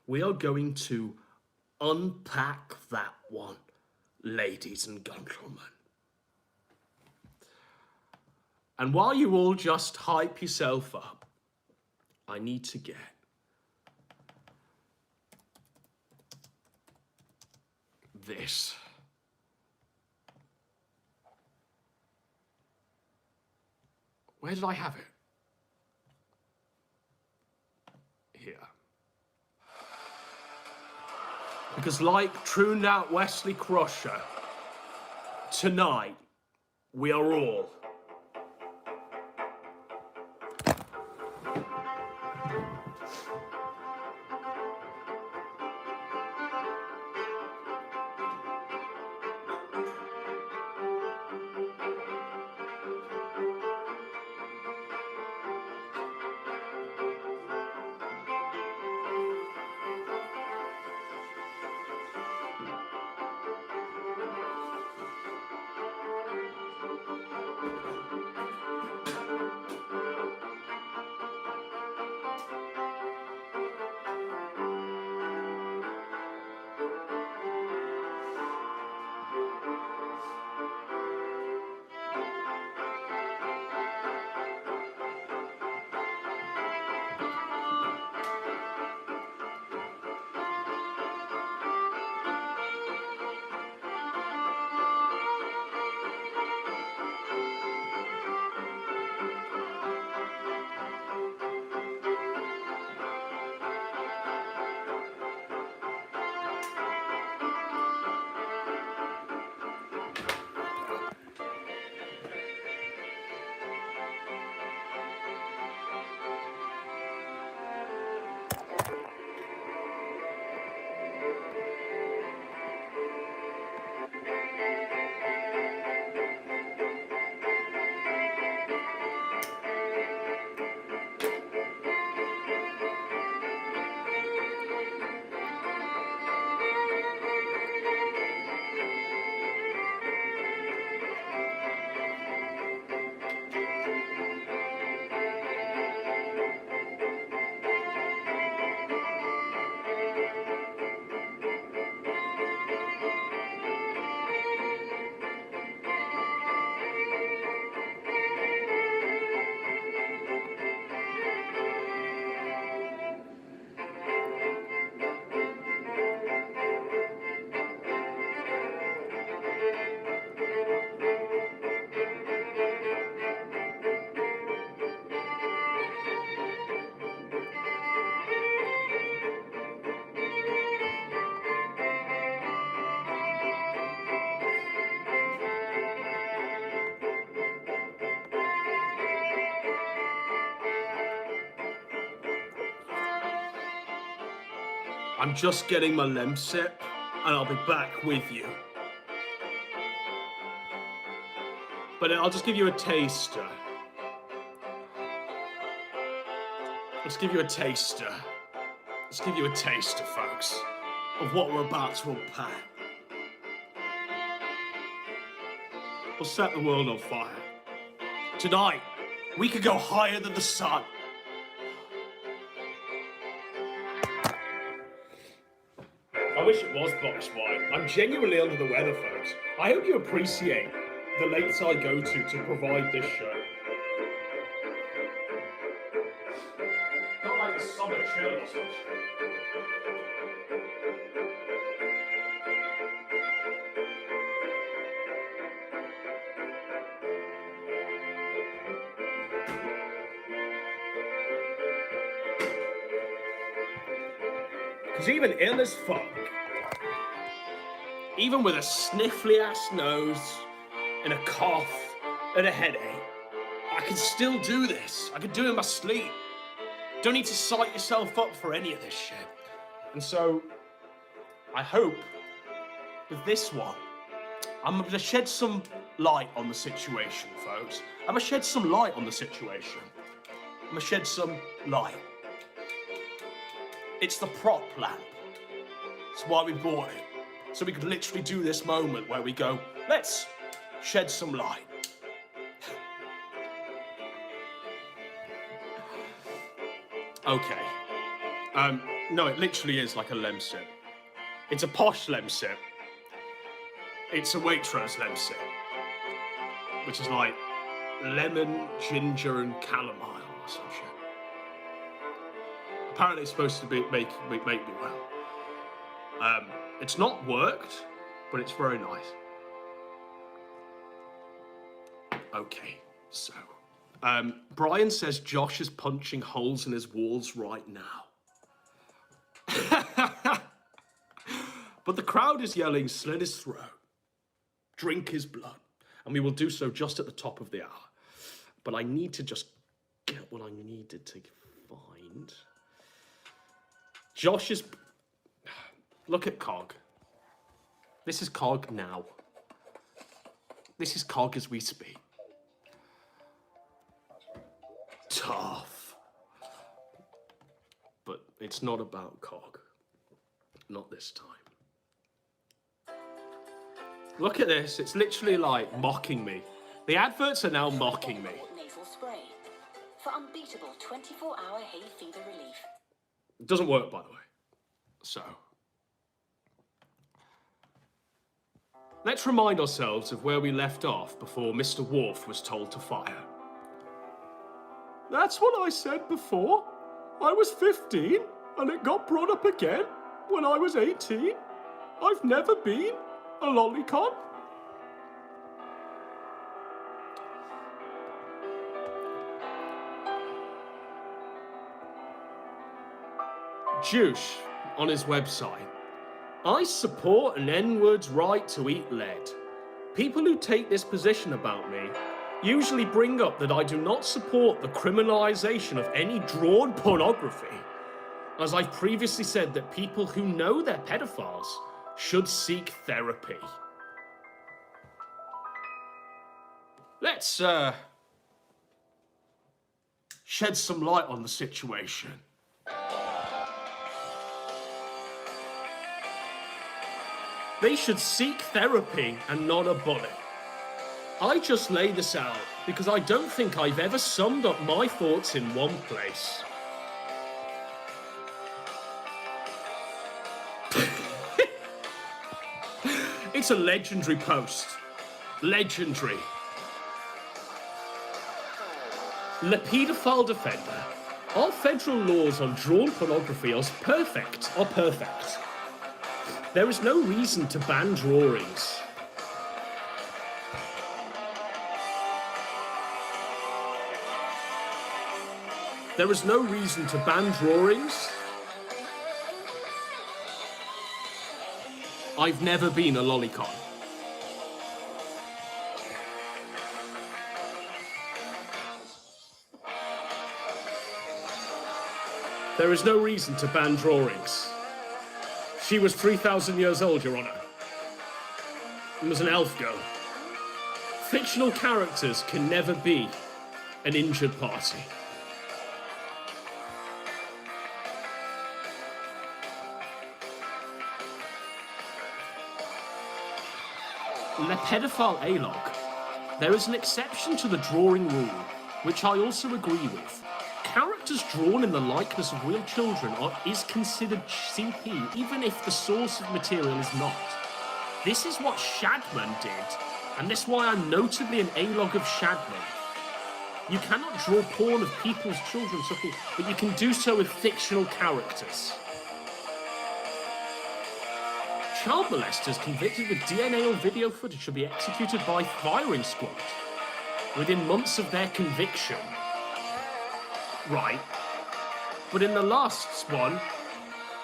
we are going to unpack that one, ladies and gentlemen. And while you all just hype yourself up, I need to get this. Where did I have it? Here. Because like Trooned Out Wesley Crusher, tonight we are all I'm just getting my lemsip, and I'll be back with you. But I'll just give you a taster. Let's give you a taster. Let's give you a taster, folks, of what we're about to unpack. We'll set the world on fire. Tonight, we could go higher than the sun. I wish it was box wine. I'm genuinely under the weather, folks. I hope you appreciate the lengths I go to provide this show. Not like a summer chill or some shit. Because even ill as fuck, even with a sniffly ass nose and a cough and a headache, I can still do this. I can do it in my sleep. Don't need to psych yourself up for any of this shit. And so, I hope with this one, I'm gonna shed some light on the situation, folks. I'm gonna shed some light on the situation. I'm gonna shed some light. It's the prop lamp. It's why we bought it. So we could literally do this moment where we go, let's shed some light. Okay. No, it literally is like a lemsip. It's a posh lemsip. It's a Waitrose lemsip, which is like lemon, ginger, and chamomile or some shit. Apparently, it's supposed to make me well. It's not worked, but it's very nice. Okay, so Brian says Josh is punching holes in his walls right now. But the crowd is yelling, slit his throat, drink his blood, and we will do so just at the top of the hour. But I need to just get what I needed to find. Josh is... Look at Cog. This is Cog now. This is Cog as we speak. Tough. But it's not about Cog. Not this time. Look at this. It's literally like mocking me. The adverts are now mocking me. Nasal spray for unbeatable 24-hour hay fever relief. It doesn't work, by the way. So, let's remind ourselves of where we left off before Mr. Worf was told to fire. That's what I said before. I was 15, and it got brought up again when I was 18. I've never been a lolicon. Juice, on his website, I support an N-word's right to eat lead. People who take this position about me usually bring up that I do not support the criminalization of any drawn pornography, as I've previously said that people who know they're pedophiles should seek therapy. Let's shed some light on the situation. They should seek therapy and not a bullet. I just lay this out because I don't think I've ever summed up my thoughts in one place. It's a legendary post. Legendary. Le Pedophile Defender. Our federal laws on drawn pornography are perfect. There is no reason to ban drawings. There is no reason to ban drawings. I've never been a lolicon. There is no reason to ban drawings. She was 3,000 years old, Your Honor. It was an elf girl. Fictional characters can never be an injured party. In the pedophile A-log, there is an exception to the drawing rule, which I also agree with. Characters drawn in the likeness of real children is considered CP, even if the source of material is not. This is what Shadman did, and that's why I'm notably an A-log of Shadman. You cannot draw porn of people's children, but you can do so with fictional characters. Child molesters convicted with DNA or video footage should be executed by firing squad within months of their conviction. Right. But in the last one,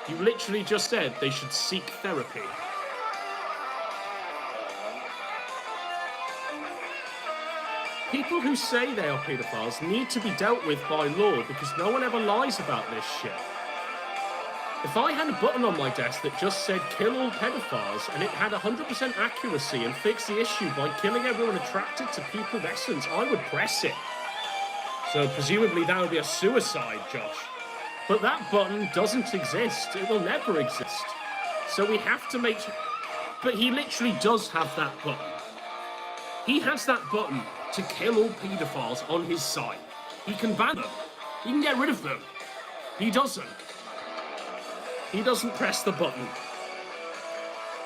you literally just said they should seek therapy. People who say they are pedophiles need to be dealt with by law because no one ever lies about this shit. If I had a button on my desk that just said kill all pedophiles and it had 100% accuracy and fixed the issue by killing everyone attracted to pubescence, I would press it. So presumably that would be a suicide, Josh. But that button doesn't exist. It will never exist. So we have to make... But he literally does have that button. He has that button to kill all pedophiles on his site. He can ban them. He can get rid of them. He doesn't. He doesn't press the button.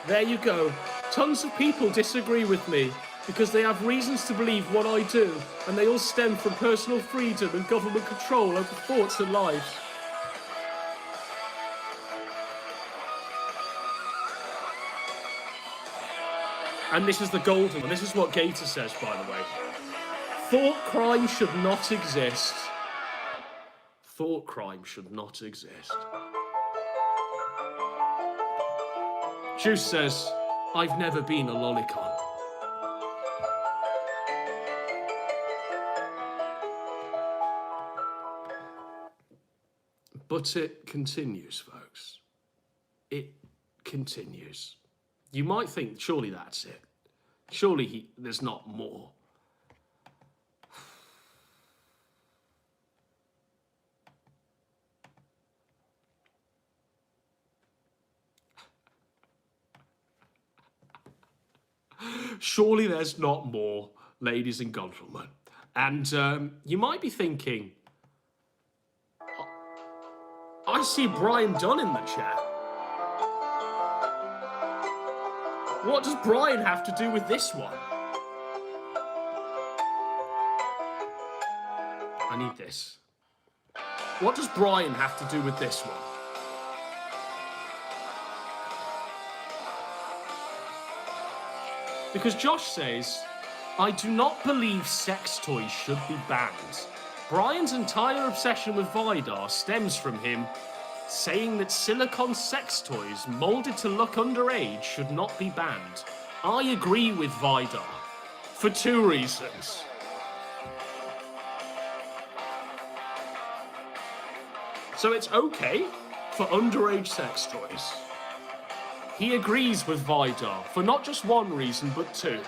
There you go. Tons of people disagree with me because they have reasons to believe what I do, and they all stem from personal freedom and government control over thoughts and lives. And this is the golden one. This is what Gator says, by the way. Thought crime should not exist. Thought crime should not exist. Juice says, I've never been a lolicon. But it continues, folks. It continues. You might think, surely that's it. Surely there's not more. Surely there's not more, ladies and gentlemen. And you might be thinking, I see Brian Dunn in the chat. What does Brian have to do with this one? I need this. What does Brian have to do with this one? Because Josh says, I do not believe sex toys should be banned. Brian's entire obsession with Vidar stems from him saying that silicone sex toys molded to look underage should not be banned. I agree with Vidar for two reasons. So it's okay for underage sex toys. He agrees with Vidar for not just one reason, but two.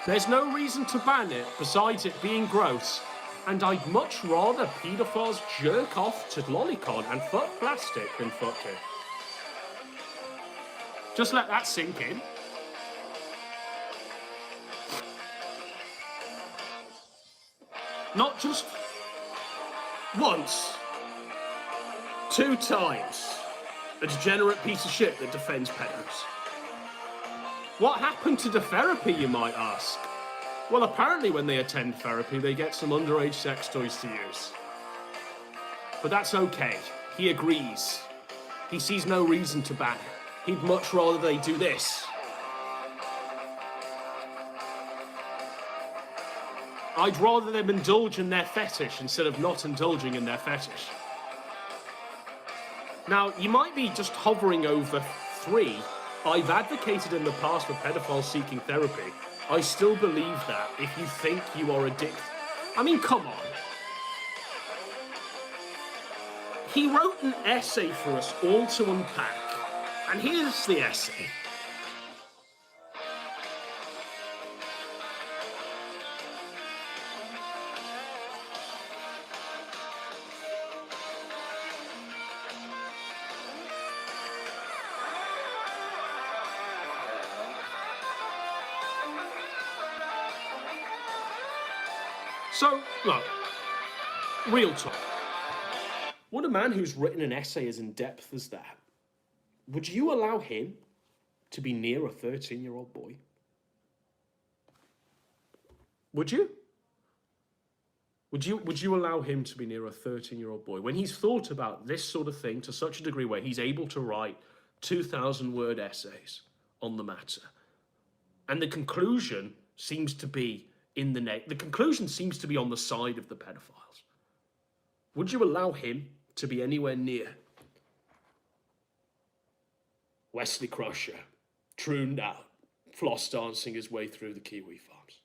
There's no reason to ban it besides it being gross, and I'd much rather paedophiles jerk off to lolicon and fuck plastic than fuck it. Just let that sink in. Not just once, 2 times. A degenerate piece of shit that defends pedos. What happened to the therapy, you might ask? Well, apparently when they attend therapy, they get some underage sex toys to use. But that's okay. He agrees. He sees no reason to ban it. He'd much rather they do this. I'd rather them indulge in their fetish instead of not indulging in their fetish. Now, you might be just hovering over 3. I've advocated in the past for pedophiles seeking therapy. I still believe that if you think you are addicted. I mean, come on. He wrote an essay for us all to unpack. And here's the essay. So, look, real talk. Would a man who's written an essay as in-depth as that, would you allow him to be near a 13-year-old boy? Would you? Would you allow him to be near a 13-year-old boy when he's thought about this sort of thing to such a degree where he's able to write 2,000-word essays on the matter? And the conclusion seems to be the conclusion seems to be on the side of the pedophiles. Would you allow him to be anywhere near Wesley Crusher, trooned out, floss dancing his way through the kiwi farms?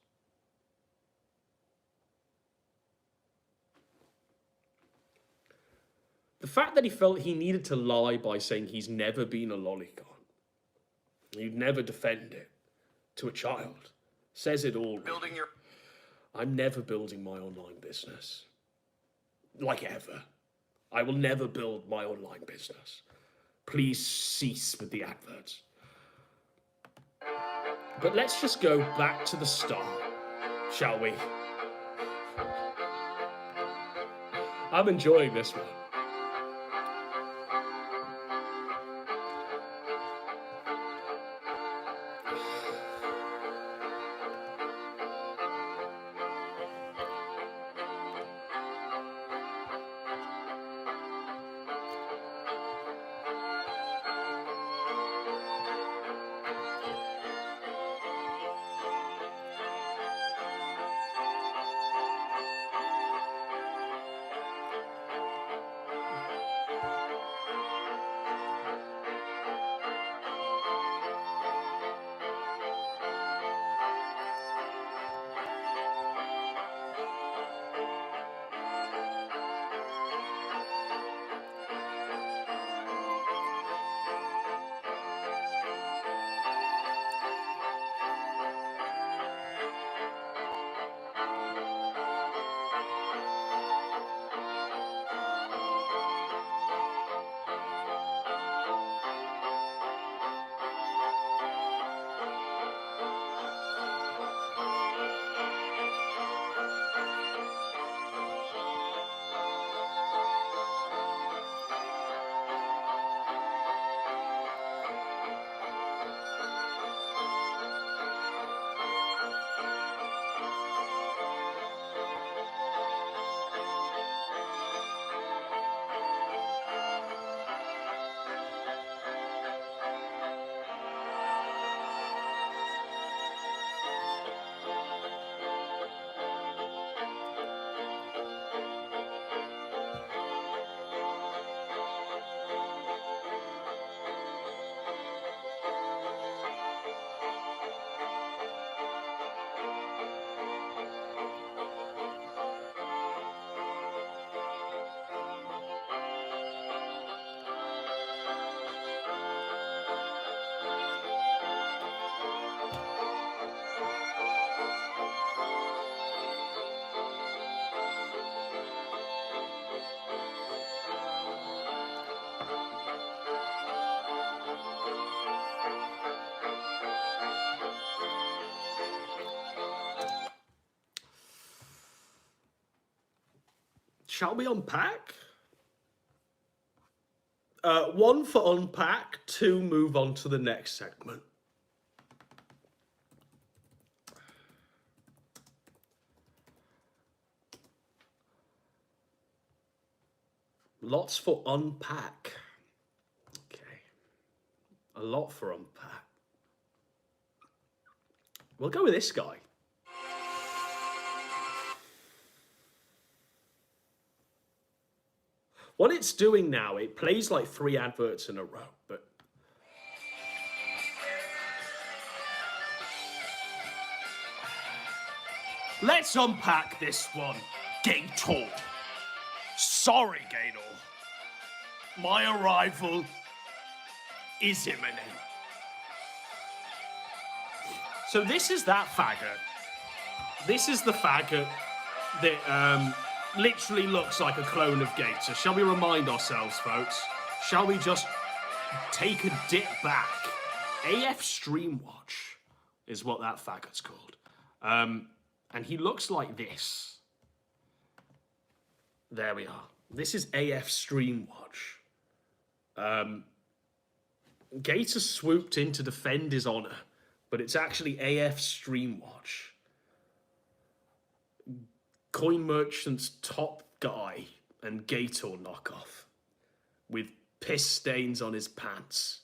The fact that he felt he needed to lie by saying he's never been a lolicon, he'd never defend it to a child, says it all. I'm never building my online business. Like ever. I will never build my online business. Please cease with the adverts. But let's just go back to the start, shall we? I'm enjoying this one. Shall we unpack? 1 for unpack, 2 move on to the next segment. Lots for unpack. Okay. A lot for unpack. We'll go with this guy. What it's doing now, it plays like 3 adverts in a row, but... Let's unpack this one, Gator. Sorry, Gator. My arrival is imminent. So this is that faggot. This is the faggot that literally looks like a clone of Gator. Shall we remind ourselves, folks? Shall we just take a dip back? AF Streamwatch is what that faggot's called. And he looks like this. There we are. This is AF Streamwatch. Gator swooped in to defend his honor, but it's actually AF Streamwatch. Coin Merchant's top guy and Gator knockoff with piss stains on his pants,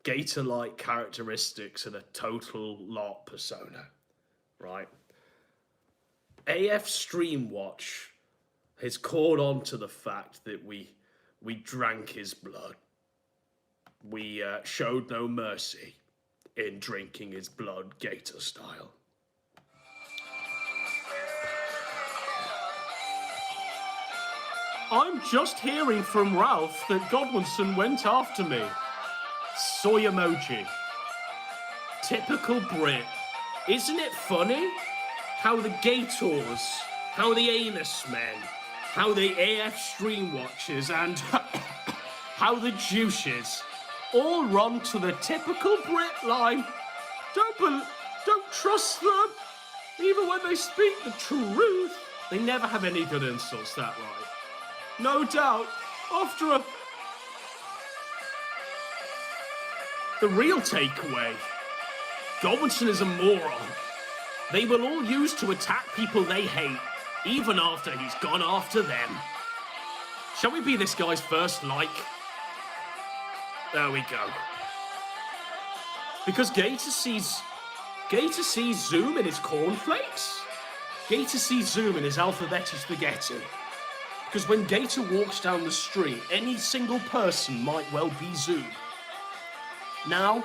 Gator-like characteristics and a total lot persona, right? AF Streamwatch has caught on to the fact that we drank his blood. We showed no mercy in drinking his blood Gator style. I'm just hearing from Ralph that Godwinson went after me. Soy emoji. Typical Brit. Isn't it funny how the Gators, how the Anus Men, how the AF Streamwatchers, and how the Juices all run to the typical Brit line. Don't trust them, even when they speak the truth. They never have any good insults, that right? No doubt, after the real takeaway, Godwinson is a moron. They will all use to attack people they hate, even after he's gone after them. Shall we be this guy's first like? There we go. Because Gator sees Zoom in his cornflakes. Gator sees Zoom in his alphabetic spaghetti. Because when Gator walks down the street, any single person might well be Zoom. Now,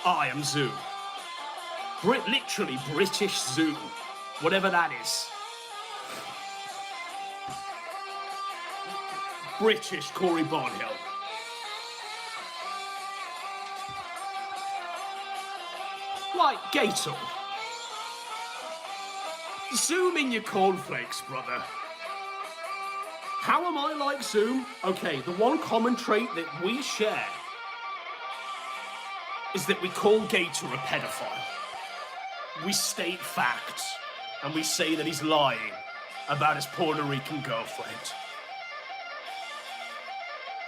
I am Zoom. Literally British Zoom. Whatever that is. British Corey Barnhill. Like Gator. Zoom in your cornflakes, brother. How am I like Zoom? Okay, the one common trait that we share is that we call Gator a pedophile. We state facts, and we say that he's lying about his Puerto Rican girlfriend.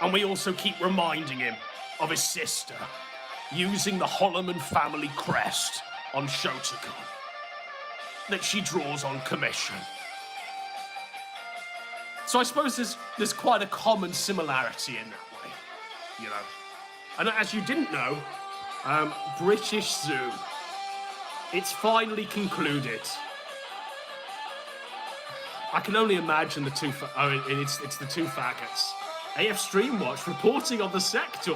And we also keep reminding him of his sister, using the Holloman family crest on Shotokan that she draws on commission. So I suppose there's quite a common similarity in that way, you know. And as you didn't know, British Zoom, it's finally concluded. I can only imagine the two, it's the two faggots. AF Streamwatch reporting on the sector.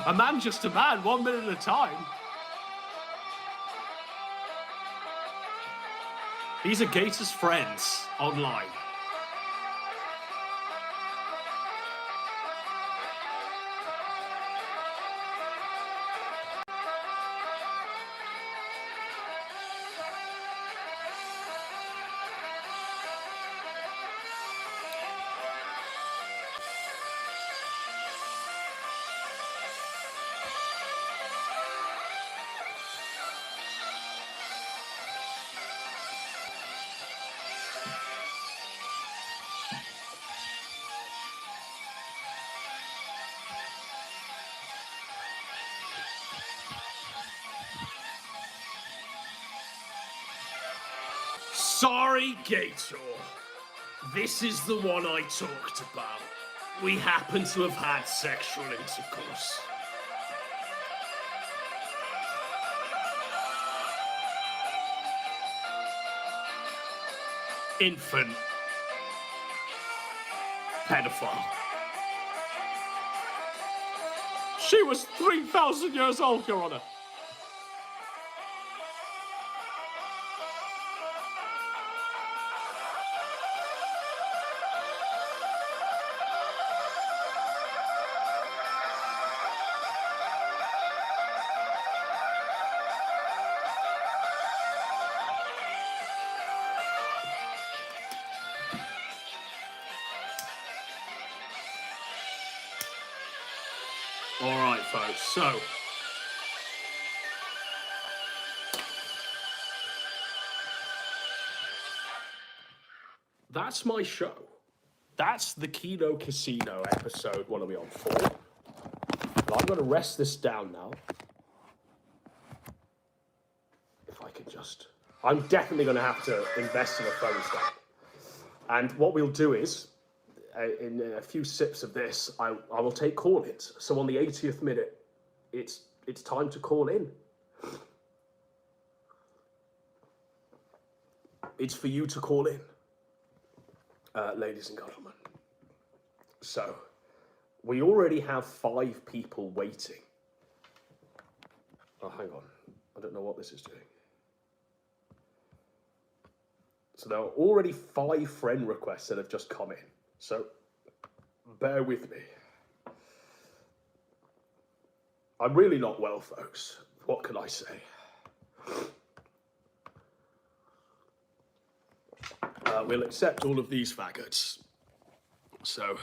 A man just a man, 1 minute at a time. These are Gator's friends online. Sorry, Gator. This is the one I talked about. We happen to have had sexual intercourse. Infant. Pedophile. She was 3,000 years old, Your Honor. All right, folks, so that's my show. That's the Kino Casino episode. What are we on, 4? Well, I'm going to rest this down now. If I could just... I'm definitely going to have to invest in a phone stand. And what we'll do is, in a few sips of this, I will take call-ins. So on the 80th minute, it's time to call in. It's for you to call in, ladies and gentlemen. So, we already have 5 people waiting. Oh, hang on. I don't know what this is doing. So there are already 5 friend requests that have just come in. So, bear with me. I'm really not well, folks. What can I say? We'll accept all of these faggots. So,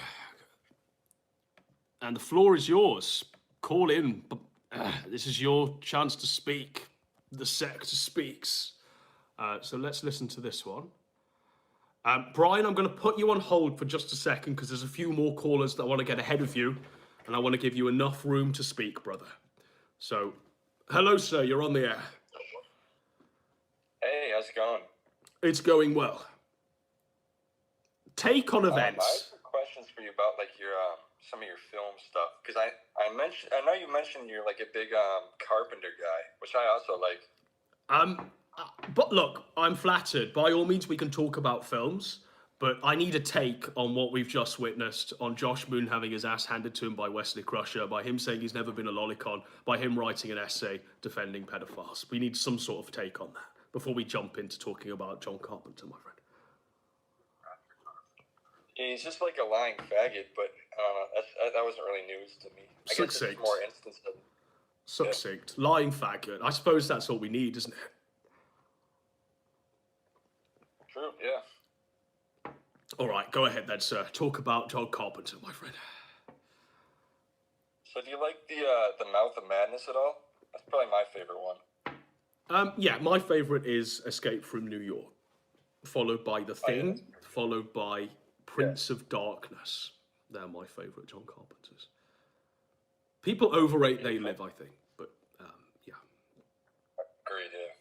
and the floor is yours. Call in. This is your chance to speak. The sector speaks. So let's listen to this one. Brian, I'm going to put you on hold for just a second because there's a few more callers that want to get ahead of you, and I want to give you enough room to speak, brother. So, hello, sir. You're on the air. Hey, how's it going? It's going well. Take on I have events. some questions for you about like your some of your film stuff because I know you mentioned you're like a big carpenter guy, which I also like. But look, I'm flattered. By all means, we can talk about films, but I need a take on what we've just witnessed, on Josh Moon having his ass handed to him by Wesley Crusher, by him saying he's never been a lolicon, by him writing an essay defending pedophiles. We need some sort of take on that before we jump into talking about John Carpenter, my friend. Yeah, he's just like a lying faggot, but that wasn't really news to me. I guess it's more instance of succinct. Yeah. Lying faggot. I suppose that's all we need, isn't it? True, yeah. All right, go ahead then, sir. Talk about John Carpenter, my friend. So do you like the Mouth of Madness at all? That's probably my favorite one. Yeah, my favorite is Escape from New York, followed by The Thing, followed by Prince of Darkness. They're my favorite John Carpenters. People overrate They Live, I think, but yeah. Agreed, yeah.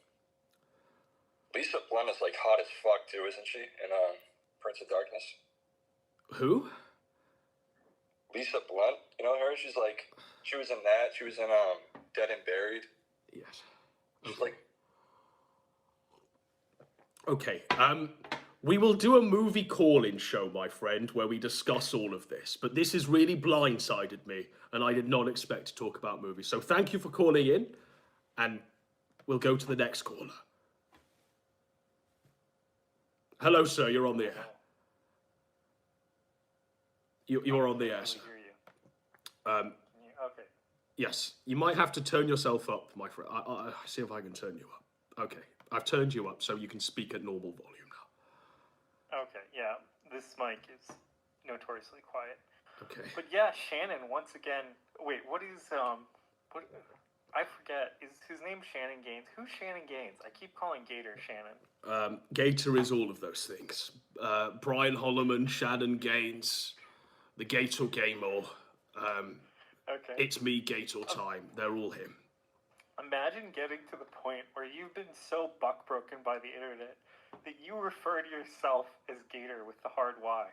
Lisa Blunt is like hot as fuck too, isn't she? In Prince of Darkness. Who? Lisa Blunt, you know her? She was in that. She was in Dead and Buried. Yes. She's like. Okay. We will do a movie call-in show, my friend, where we discuss all of this. But this has really blindsided me, and I did not expect to talk about movies. So thank you for calling in, and we'll go to the next caller. Hello, sir. You're on the air. You're on the air, sir. Okay. Yes, you might have to turn yourself up, my friend. I'll see if I can turn you up. Okay, I've turned you up so you can speak at normal volume now. Okay, yeah. This mic is notoriously quiet. Okay. But yeah, Shannon, once again... Wait, what is... What? I forget. Is his name Shannon Gaines? Who's Shannon Gaines? I keep calling Gator Shannon. Gator is all of those things. Brian Holloman, Shannon Gaines, the Gator Gamer. Okay. It's me, Gator Time. They're all him. Imagine getting to the point where you've been so buck-broken by the internet, that you refer to yourself as Gator with the hard Y.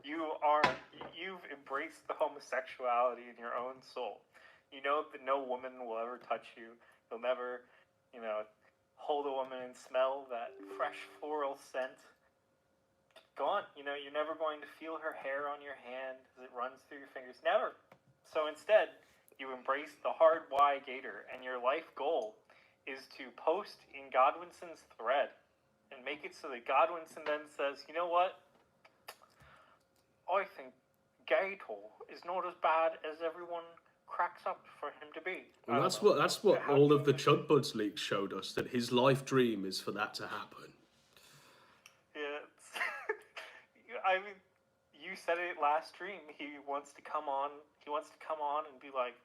You've embraced the homosexuality in your own soul. You know that no woman will ever touch you. You'll never, hold a woman and smell that fresh floral scent. Gone. You're never going to feel her hair on your hand as it runs through your fingers. Never. So instead, you embrace the hard Y Gator, and your life goal is to post in Godwinson's thread and make it so that Godwinson then says, you know what? I think Gator is not as bad as everyone cracks up for him to be. And that's what all of the Chudbuds leaks showed us, that his life dream is for that to happen. Yeah, I mean, you said it last stream. He wants to come on. He wants to come on and be like,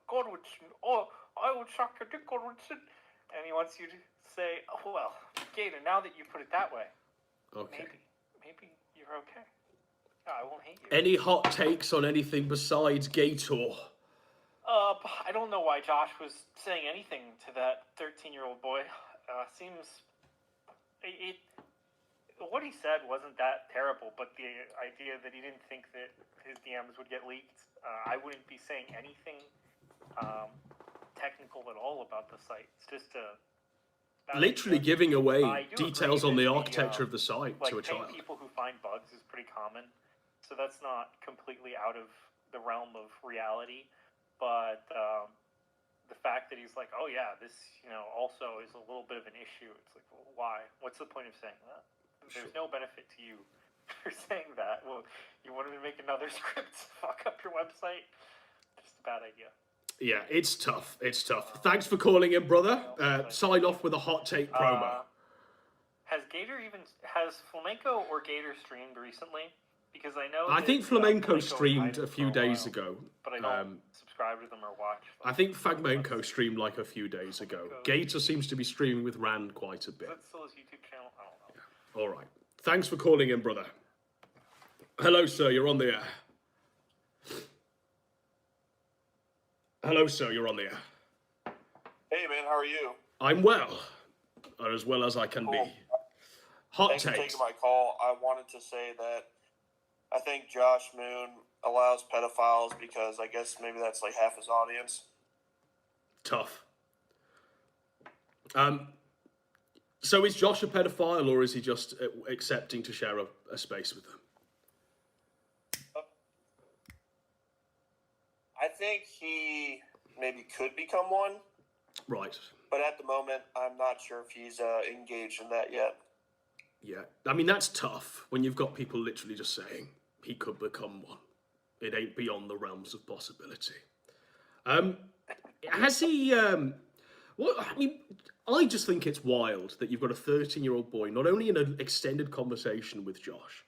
Godwinson, I will suck your dick, Godwinson. And he wants you to say, oh, well, Gator, now that you put it that way, Okay. maybe you're okay. I won't hate you. Any hot takes on anything besides Gator? I don't know why Josh was saying anything to that 13-year-old boy. Seems what he said wasn't that terrible, but the idea that he didn't think that his DMs would get leaked, I wouldn't be saying anything technical at all about the site. It's just literally giving away details on the architecture of the site to a child. People who find bugs is pretty common, so that's not completely out of the realm of reality. But the fact that he's like, oh yeah, this also is a little bit of an issue. It's like, well, why? What's the point of saying that? There's no benefit to you for saying that. Well, you wanted to make another script to fuck up your website? Just a bad idea. Yeah, it's tough. It's tough. Thanks for calling in, brother. Sign off with a hot take promo. Has Flamenco or Gator streamed recently? Because I think Flamenco streamed a few days ago. But I don't subscribe to them or watch them. I think Flamenco streamed like a few days ago. Gator seems to be streaming with Rand quite a bit. Is that still his YouTube channel? I don't know. Yeah. All right. Thanks for calling in, brother. Hello, sir. You're on the air. Hello, sir. You're on the air. Hey, man. How are you? I'm well. As well as I can be. Hot Thanks for takes. taking my call. I wanted to say that I think Josh Moon allows pedophiles because I guess maybe that's like half his audience. Tough. So is Josh a pedophile, or is he just accepting to share a space with them? I think he maybe could become one. Right. But at the moment, I'm not sure if he's engaged in that yet. Yeah. I mean, that's tough when you've got people literally just saying he could become one. It ain't beyond the realms of possibility. Has he... I just think it's wild that you've got a 13-year-old boy, not only in an extended conversation with Josh,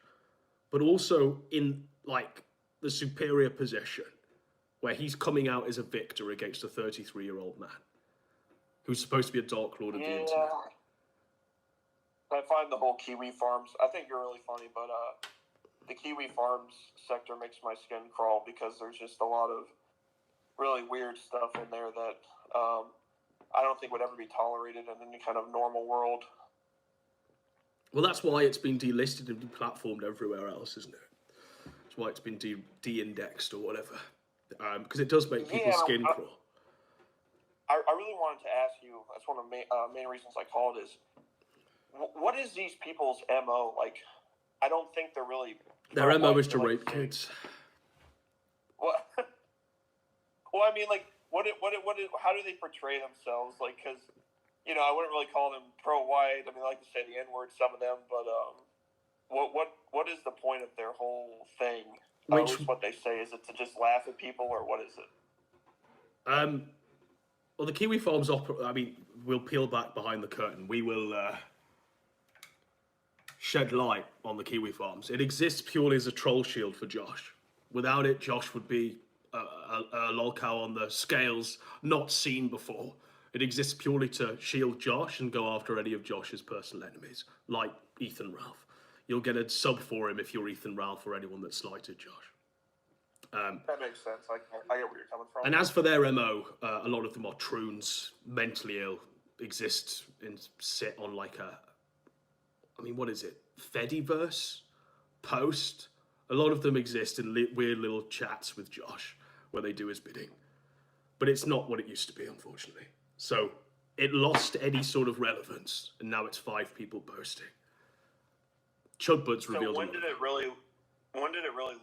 but also in, like, the superior position, where he's coming out as a victor against a 33-year-old man who's supposed to be a Dark Lord of the internet. I find the whole Kiwi Farms, I think you're really funny, but the Kiwi Farms sector makes my skin crawl because there's just a lot of really weird stuff in there that I don't think would ever be tolerated in any kind of normal world. Well, that's why it's been delisted and deplatformed everywhere else, isn't it? That's why it's been de-indexed or whatever. Because it does make people's skin crawl. I really wanted to ask you, that's one of the main reasons I called, is what is these people's MO? Like, I don't think they're really... Their MO is to rape kids. What? Well, I mean, like, how do they portray themselves? Like, because, I wouldn't really call them pro-white. I mean, I like to say the N-word, some of them, but what is the point of their whole thing? Which what they say? Is it to just laugh at people, or what is it? Well, the Kiwi Farms we'll peel back behind the curtain. We will shed light on the Kiwi Farms. It exists purely as a troll shield for Josh. Without it, Josh would be a lolcow on the scales not seen before. It exists purely to shield Josh and go after any of Josh's personal enemies, like Ethan Ralph. You'll get a sub for him if you're Ethan Ralph or anyone that slighted Josh. That makes sense. I get where you're coming from. And as for their MO, a lot of them are troons, mentally ill, sit on like I mean, what is it? Fediverse? Post? A lot of them exist in weird little chats with Josh where they do his bidding. But it's not what it used to be, unfortunately. So it lost any sort of relevance, and now it's 5 people posting. Chudbud's revealed. So when did it really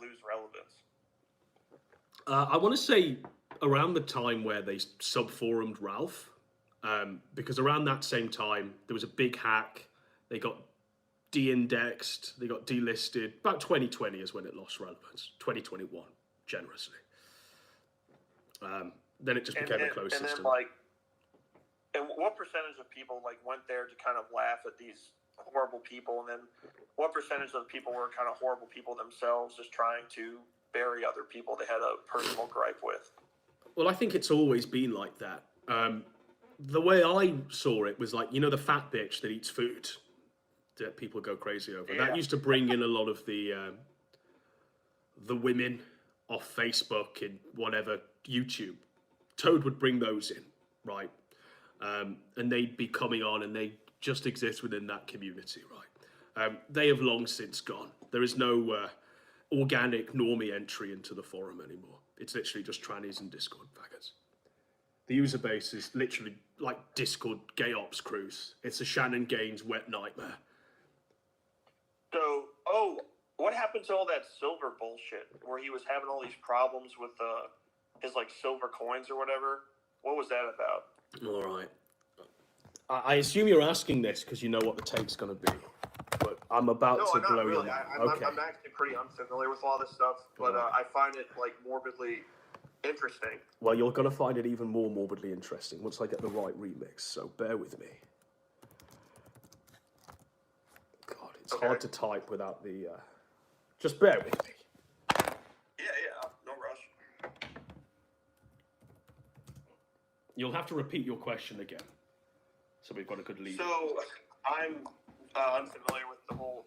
lose relevance? I want to say around the time where they subforumed Ralph, because around that same time there was a big hack. They got de-indexed, they got delisted. About 2020 is when it lost relevance. 2021, generously. Then it just became a closed system. And what percentage of people went there to kind of laugh at these horrible people, and then what percentage of the people were kind of horrible people themselves, just trying to bury other people they had a personal gripe with? Well, I think it's always been like that. The way I saw it was the fat bitch that eats food that people go crazy over. Yeah. That used to bring in a lot of the women off Facebook and whatever, YouTube. Toad would bring those in, right? And they'd be coming on, and they just exist within that community, right? They have long since gone. There is no organic normie entry into the forum anymore. It's literally just trannies and Discord faggots. The user base is literally like Discord gay ops crews. It's a Shannon Gaines wet nightmare. So, what happened to all that silver bullshit where he was having all these problems with his silver coins or whatever? What was that about? All right. I assume you're asking this because you know what the take's going to be, but I'm about to blow really. your mind. Okay. I'm actually pretty unfamiliar with all this stuff, but I find it morbidly interesting. Well, you're going to find it even more morbidly interesting once I get the right remix, so bear with me. God, it's hard to type without the... Just bear with me. Yeah, no rush. You'll have to repeat your question again, so we've got a good lead. So, I'm unfamiliar with the whole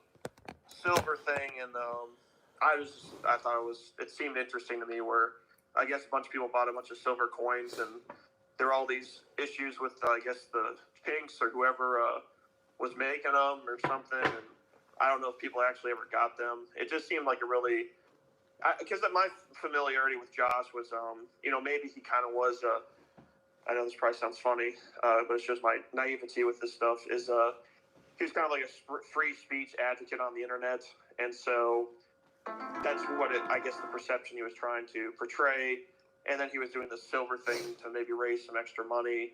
silver thing, and I thought it seemed interesting to me where I guess a bunch of people bought a bunch of silver coins, and there were all these issues with I guess the Pinks or whoever was making them or something, and I don't know if people actually ever got them. It just seemed like a really, because my familiarity with Josh was maybe he kind of was I know this probably sounds funny, but it's just my naivety with this stuff, is he was kind of like a free speech advocate on the internet, and so that's what I guess the perception he was trying to portray, and then he was doing the silver thing to maybe raise some extra money,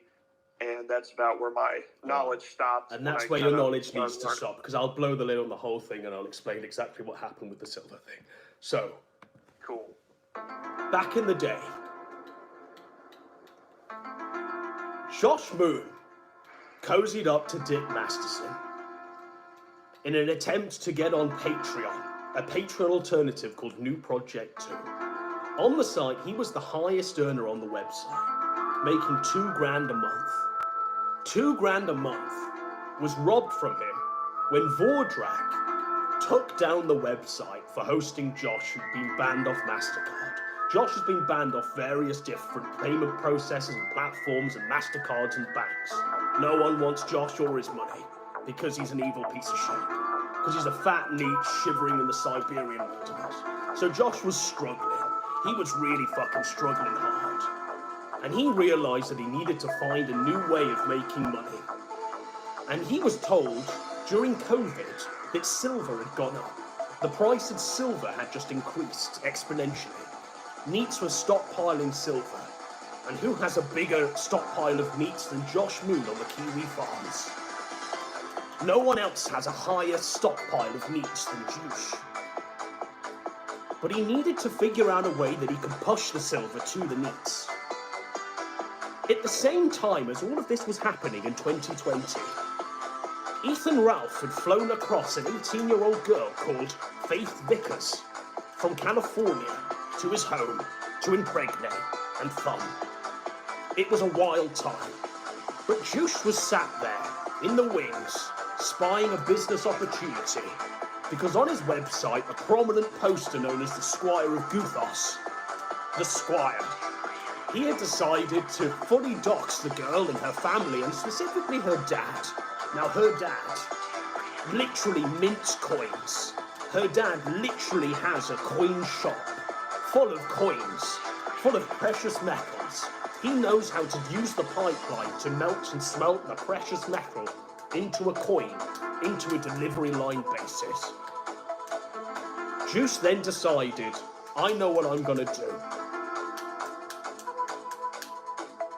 and that's about where my knowledge stopped. And that's where your knowledge needs to stop, because I'll blow the lid on the whole thing and I'll explain exactly what happened with the silver thing. So, cool. Back in the day, Josh Moon cozied up to Dick Masterson in an attempt to get on Patreon, a Patreon alternative called New Project 2. On the site, he was the highest earner on the website, making $2,000 a month. $2,000 a month was robbed from him when Vordrak took down the website for hosting Josh, who'd been banned off MasterCard. Josh has been banned off various different payment processors and platforms and MasterCards and banks. No one wants Josh or his money because he's an evil piece of shit. Because he's a fat neat shivering in the Siberian wilderness. So Josh was struggling. He was really fucking struggling hard. And he realized that he needed to find a new way of making money. And he was told during COVID that silver had gone up. The price of silver had just increased exponentially. Neats was stockpiling silver. And who has a bigger stockpile of neats than Josh Moon on the Kiwi Farms? No one else has a higher stockpile of neats than Juice. But he needed to figure out a way that he could push the silver to the neats. At the same time as all of this was happening in 2020, Ethan Ralph had flown across an 18-year-old girl called Faith Vickers from California to his home to impregnate and thumb. It was a wild time, but Juice was sat there in the wings, spying a business opportunity, because on his website, a prominent poster known as the Squire of Guthos, the Squire, he had decided to fully dox the girl and her family, and specifically her dad. Now, her dad literally mints coins. Her dad literally has a coin shop full of coins, full of precious metals. He knows how to use the pipeline to melt and smelt the precious metal into a coin, into a delivery line basis. Juice then decided, I know what I'm gonna do.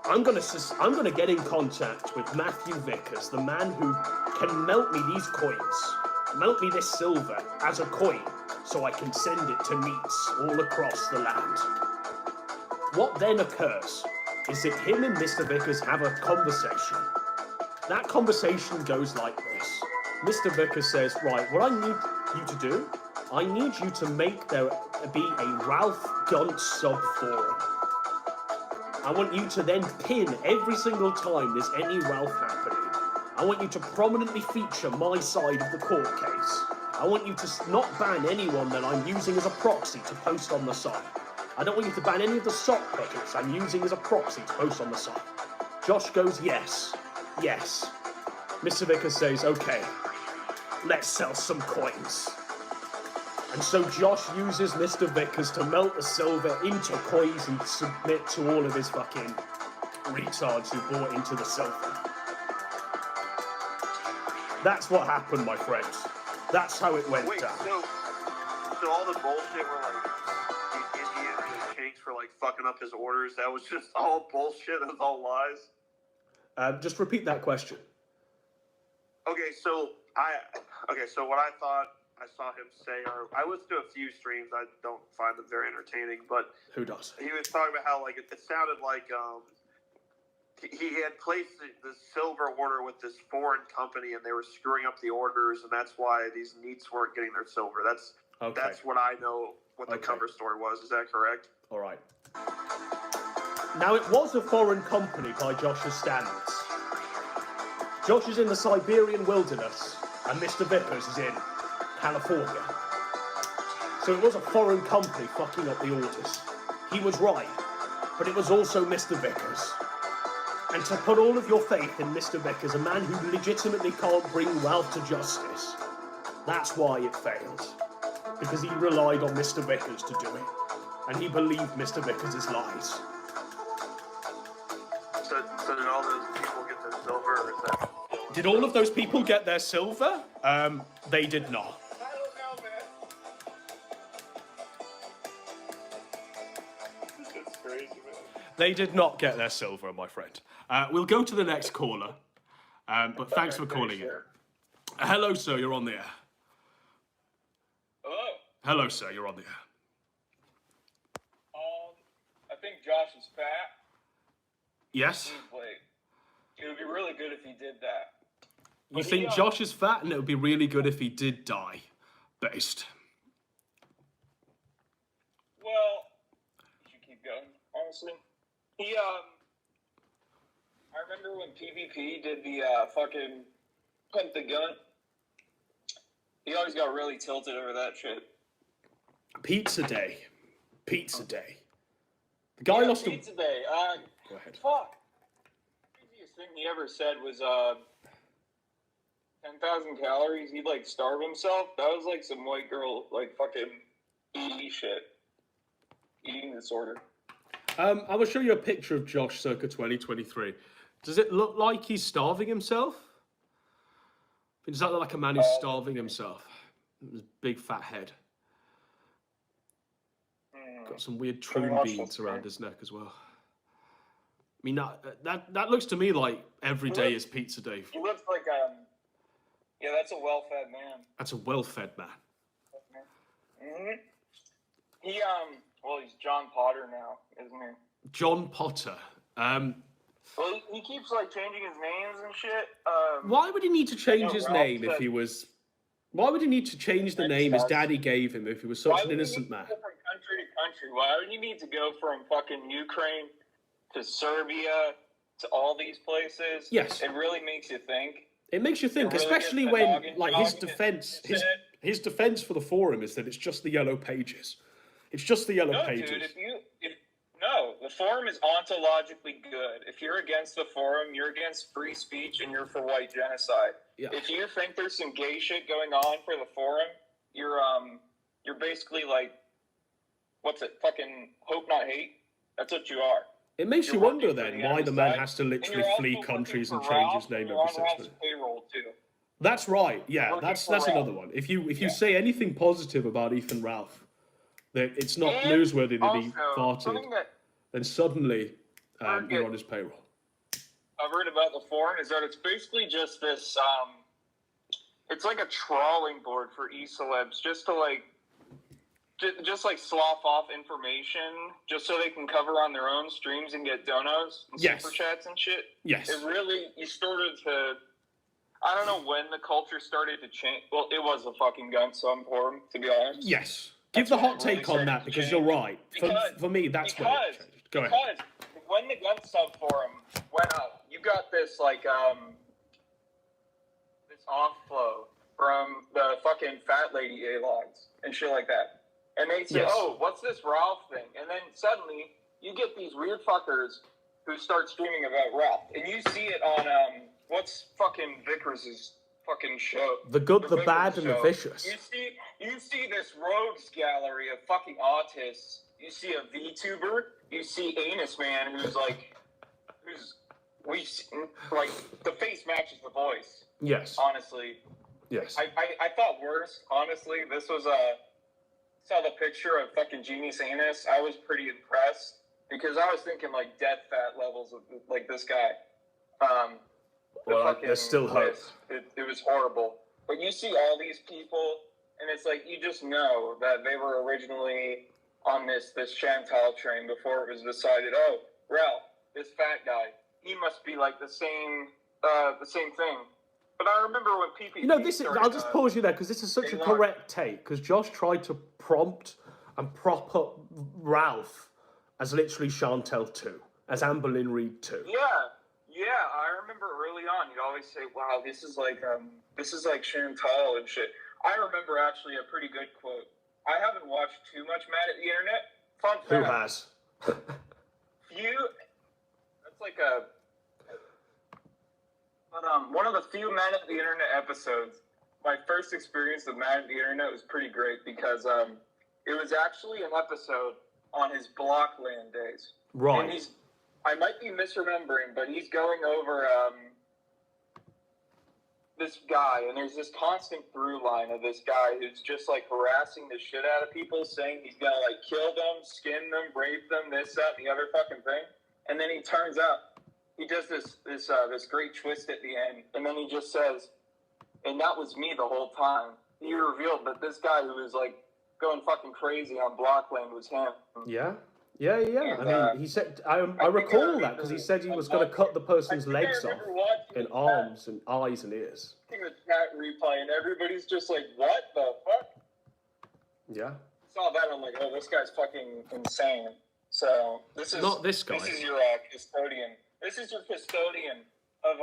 I'm gonna get in contact with Matthew Vickers, the man who can melt me these coins, melt me this silver as a coin, so I can send it to meets all across the land. What then occurs is that him and Mr. Vickers have a conversation. That conversation goes like this. Mr. Vickers says, right, what I need you to do, I need you to make there be a Ralph Gunt sub-forum. I want you to then pin every single time there's any Ralph happening. I want you to prominently feature my side of the court case. I want you to not ban anyone that I'm using as a proxy to post on the site. I don't want you to ban any of the sock puppets I'm using as a proxy to post on the site. Josh goes, yes, yes. Mr. Vickers says, okay, let's sell some coins. And so Josh uses Mr. Vickers to melt the silver into coins and submit to all of his fucking retards who bought into the silver. That's what happened, my friends. That's how it went down. So all the bullshit were like the Indians and Chinks for like fucking up his orders. That was just all bullshit. That was all lies. Just repeat that question. Okay, so what I thought I saw him say, or I listened to a few streams. I don't find them very entertaining, but Who does? he was talking about how like it sounded like he had placed the silver order with this foreign company, and they were screwing up the orders, and that's why these neats weren't getting their silver. That's what I know. What the cover story was. Is that correct? All right. Now, it was a foreign company by Josh's standards. Josh is in the Siberian wilderness, and Mr. Vickers is in California. So it was a foreign company fucking up the orders. He was right, but it was also Mr. Vickers. And to put all of your faith in Mr. Vickers, a man who legitimately can't bring Ralph to justice, that's why it failed. Because he relied on Mr. Vickers to do it. And he believed Mr. Vickers' lies. So did all those people get their silver, or is that... Did all of those people get their silver? They did not. I don't know, man. This is crazy, man. They did not get their silver, my friend. We'll go to the next caller. But thanks for calling in. Hello, sir, you're on the air. Hello. Hello, sir, you're on the air. I think Josh is fat. Yes? Like, it would be really good if he did that. You think Josh is fat, and it would be really good if he did die. Based. Well, you should keep going, honestly. He, I remember when PvP did the, fucking Hunt the Gun. He always got really tilted over that shit. Pizza Day. Pizza Day. The guy lost a... Pizza Day. Go ahead. Fuck. The easiest thing he ever said was, 10,000 calories. He'd, like, starve himself. That was, like, some white girl, like, fucking ED shit. Eating disorder. I will show you a picture of Josh circa 2023. Does it look like he's starving himself? Does that look like a man who's starving himself? His big fat head. Got some weird troon beads around his neck as well. I mean, that looks to me like every day is pizza day. He looks like, yeah, that's a well-fed man. That's a well-fed man. Mm-hmm. He, well, he's John Potter now, isn't he? John Potter. Well, he keeps, like, changing his names and shit. Why would he need to change his name if he was... Why would he need to change the name his daddy gave him if he was such an innocent man? Why would he need to go from country to country? Why would he need to go from fucking Ukraine to Serbia to all these places? Yes. It really makes you think. It makes you think, It really especially gets when, the like, his defense... His defense for the forum is that it's just the yellow pages. It's just the yellow pages. Dude, No, the forum is ontologically good. If you're against the forum, you're against free speech and you're for white genocide. Yeah. If you think there's some gay shit going on for the forum, you're basically like, what's it? Fucking hope not hate. That's what you are. It makes You're you wonder working for then the why other the man side, has to and literally you're also flee working countries and for change Ralph, his name and every you're 6 on Ralph's minutes. payroll too. That's right. Yeah, Working that's for Ralph. another one. If you say anything positive about Ethan Ralph, that it's not And newsworthy that he also, farted, something that then suddenly Forget- you're on his payroll. I've heard about the forum is that it's basically just this, it's like a trawling board for e-celebs just to like, just like slough off information just so they can cover on their own streams and get donos and Yes. super chats and shit. Yes. It really, you started to, I don't know when the culture started to change. Well, it was a fucking gun, so I'm for him, to be honest. Yes. Give That's the when hot it really take on started that to because change. you're right. Because- For me, that's when it changed. Go ahead. Because when the gun sub forum went up, you got this like this offlow from the fucking fat lady A-logs and shit like that. And they say, Yes. oh, what's this Ralph thing? And then suddenly you get these weird fuckers who start streaming about Ralph. And you see it on what's fucking Vickers' fucking show. The good, the Vickers bad, and the show. vicious. You see this rogues gallery of fucking autists. You see a VTuber. You see Anus Man, who's like the face matches the voice. Yes. Honestly, Yes. I thought worse. Honestly, this was saw the picture of fucking Genius Anus. I was pretty impressed because I was thinking like death fat levels of like this guy. Well, there's still hope. It was horrible. But you see all these people, and it's like you just know that they were originally on this Chantal train before it was decided. Oh, Ralph, this fat guy, he must be like the same thing. But I remember when PPP You know, this is. started, I'll just pause you there because this is such a they want- correct take. Because Josh tried to prompt and prop up Ralph as literally Chantel 2, as Amber Lynn Reed 2. Yeah, I remember early on, you'd always say, "Wow, this is like Chantal and shit." I remember actually a pretty good quote. I haven't watched too much Mad at the Internet. Fun fact. Who has? That's like a. But one of the few Mad at the Internet episodes. My first experience with Mad at the Internet was pretty great because it was actually an episode on his Blockland days. Right. And I might be misremembering, but he's going over this guy, and there's this constant through line of this guy who's just like harassing the shit out of people, saying he's gonna like kill them, skin them, rape them, this, that, and the other fucking thing. And then he turns up, he does this great twist at the end, and then he just says, "And that was me the whole time." He revealed that this guy who was like going fucking crazy on Blockland was him. Yeah. And, I mean, he said. I recall that because he said he was going to cut the person's legs off and arms and eyes and ears. The chat replay, and everybody's just like, "What the fuck?" Yeah. Saw that, I'm like, "Oh, this guy's fucking insane." So this is Not this guy. This is your custodian. This is your custodian of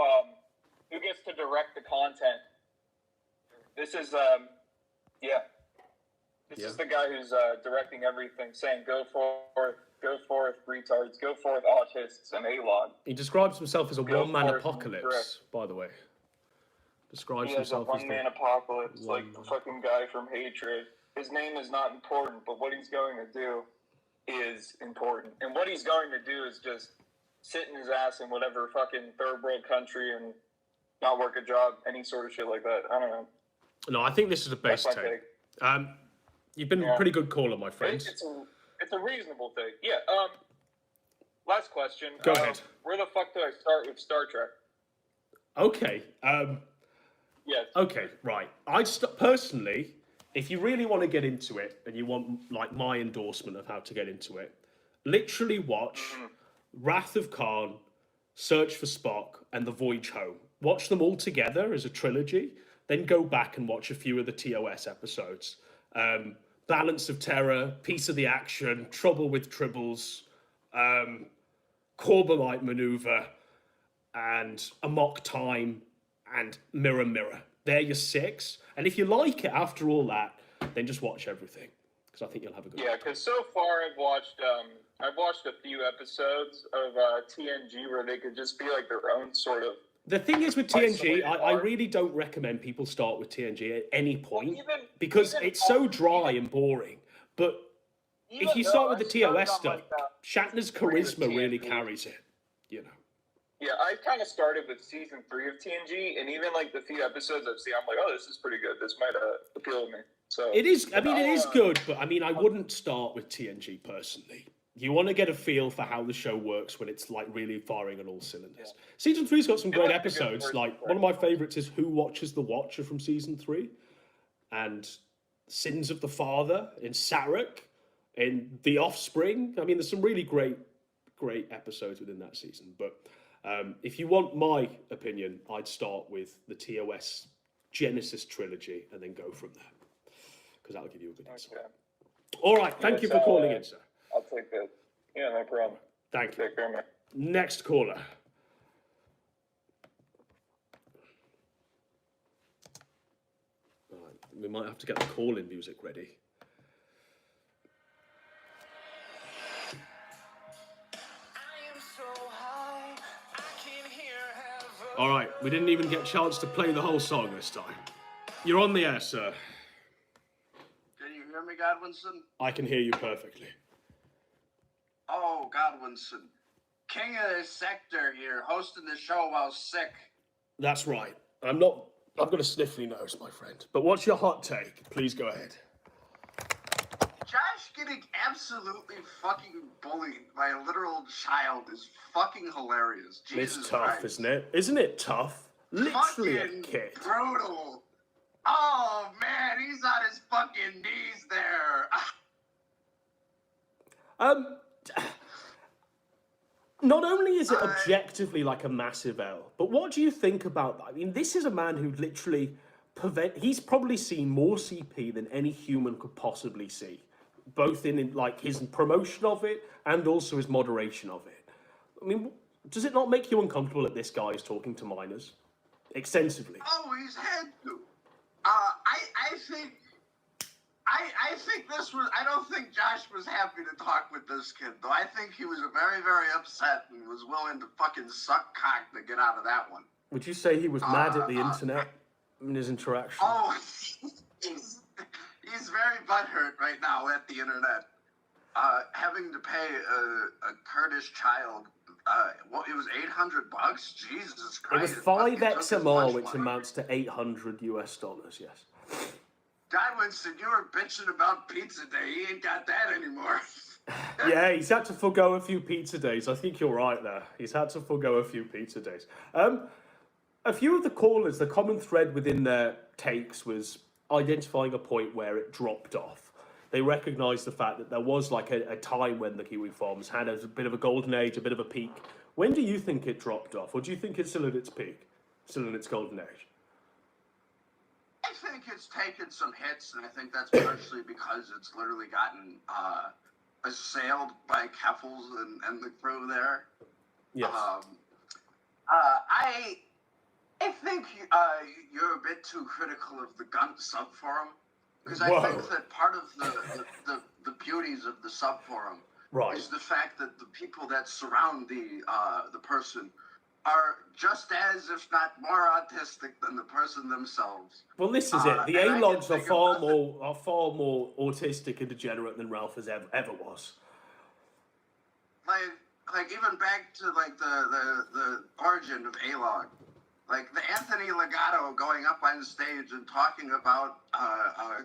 who gets to direct the content. This is This is the guy who's directing everything, saying, "Go forth, retards, go forth, autists, and A-log." He describes himself as a Go one-man forth, apocalypse, correct. by the way. Describes He has a himself as one-man the... apocalypse, like one-man. the fucking guy from Hatred. His name is not important, but what he's going to do is important. And what he's going to do is just sit in his ass in whatever fucking third world country and not work a job, any sort of shit like that. I don't know. No, I think this is a base That's my take. take. You've been a pretty good caller, my friend. It's a reasonable thing. Yeah. Last question. Go ahead. Where the fuck do I start with Star Trek? Okay. Yes. Okay, right. Personally, if you really want to get into it and you want like my endorsement of how to get into it, literally watch Wrath of Khan, Search for Spock, and The Voyage Home. Watch them all together as a trilogy, then go back and watch a few of the TOS episodes. Balance of Terror, Piece of the Action, Trouble with Tribbles, Corbomite Maneuver, and Amok Time, and Mirror Mirror. They're your 6. And if you like it after all that, then just watch everything. because I think you'll have a good. Yeah, because so far I've watched a few episodes of TNG where they could just be like their own sort of. The thing is with TNG, isolated I art. really don't recommend people start with TNG at any point even- because even it's so on- dry and boring. But Even if you though start with I the started TOS on, stuff, like, Shatner's three of charisma really TNG. carries it, you know. Yeah, I kind of started with season 3 of TNG, and even like the few episodes I've seen, I'm like, oh, this is pretty good. This might appeal to me. So It is. I mean, it is I'll, good, but I mean, I wouldn't start with TNG personally. You want to get a feel for how the show works when it's like really firing on all cylinders. Season 3's got some great like a good episodes. first Like one of my favorites is Who Watches the Watcher from season 3, and Sins of the Father in Sarek, in The Offspring. I mean, there's some really great episodes within that season. But if you want my opinion, I'd start with the TOS Genesis trilogy and then go from there, because that'll give you a good insight. Okay. All right, thank you for calling in, sir. I'll take that. Yeah, no problem. Thank you. Take care, man. Next caller. All right, we might have to get the call-in music ready. All right, we didn't even get a chance to play the whole song this time. You're on the air, sir. Can you hear me, Godwinson? I can hear you perfectly. Oh, Godwinson. King of the sector here, hosting the show while sick. That's right. I've got a sniffly nose, my friend. But what's your hot take? Please go ahead. Josh getting absolutely fucking bullied by a literal child is fucking hilarious. Jesus It's tough, Christ. isn't it? Isn't it tough? Literally Fucking a kid. brutal. Oh, man, he's on his fucking knees there. Not only is it objectively like a massive L, but what do you think about that? I mean, this is a man who literally he's probably seen more CP than any human could possibly see, both in like his promotion of it and also his moderation of it. I mean, does it not make you uncomfortable that this guy is talking to minors extensively? Oh, he's had to. I think this was. I don't think Josh was happy to talk with this kid, though. I think he was very, very upset and was willing to fucking suck cock to get out of that one. Would you say he was mad at the internet in his interaction? Oh, he's very butthurt right now at the internet. Having to pay a Kurdish child. It was $800. Jesus Christ! It was 5 XMR, which amounts to $800 US. Yes. Godwinson, you were bitching about pizza day. He ain't got that anymore. Yeah, he's had to forgo a few pizza days. I think you're right there. He's had to forgo a few pizza days. A few of the callers, the common thread within their takes was identifying a point where it dropped off. They recognised the fact that there was like a time when the Kiwi Farms had a bit of a golden age, a bit of a peak. When do you think it dropped off? Or do you think it's still at its peak? Still in its golden age? I think it's taken some hits, and I think that's partially because it's literally gotten assailed by Keffels and the crew there. Yes. I think you're a bit too critical of the Gunt subforum, because I Whoa. think that part of the beauties of the subforum Right. is the fact that the people that surround the person are just as, if not more, autistic than the person themselves. Well, this is it. The and I A-logs can are think far of- more autistic and degenerate than Ralph has ever was. Like even back to like the origin of A-Log. Like the Anthony Legato going up on stage and talking about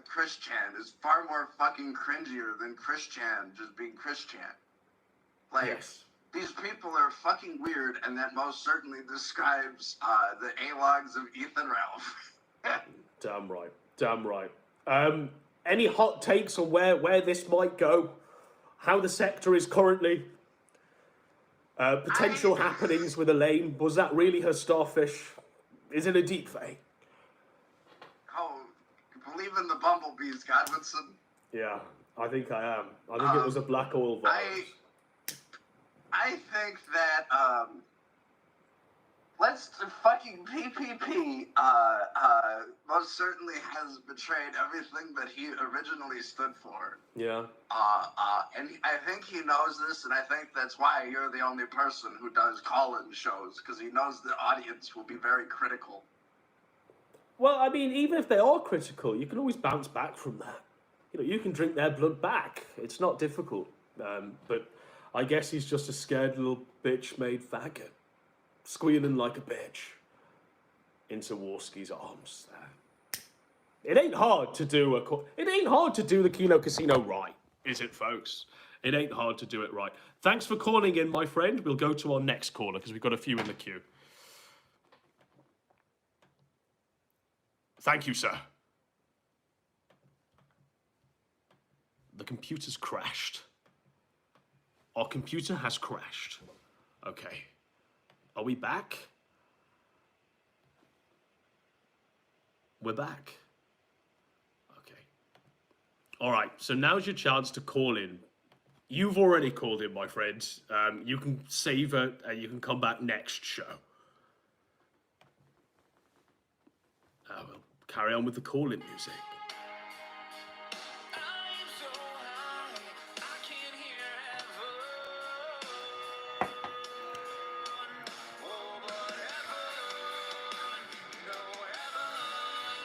Chris Chan is far more fucking cringier than Chris Chan just being Chris Chan. Like, Yes. these people are fucking weird, and that most certainly describes the A-Logs of Ethan Ralph. Damn right. Damn right. Any hot takes on where this might go? How the sector is currently? Potential happenings with Elaine. Was that really her starfish? Is it a deep fake? Oh, you believe in the bumblebees, Godwinson? Yeah, I think I am. I think it was a black oil virus. I think that, let's fucking PPP most certainly has betrayed everything that he originally stood for. Yeah. And I think he knows this, and I think that's why you're the only person who does call-in shows, because he knows the audience will be very critical. Well, I mean, even if they are critical, you can always bounce back from that. You know, you can drink their blood back. It's not difficult. But I guess he's just a scared little bitch-made faggot, squealing like a bitch into Warski's arms. It ain't hard to do the Keno Casino right, is it, folks? It ain't hard to do it right. Thanks for calling in, my friend. We'll go to our next caller because we've got a few in the queue. Thank you, sir. The computer's crashed. Our computer has crashed. Okay. Are we back? We're back. Okay. All right, so now's your chance to call in. You've already called in, my friend. You can save it and you can come back next show. We'll carry on with the call-in music.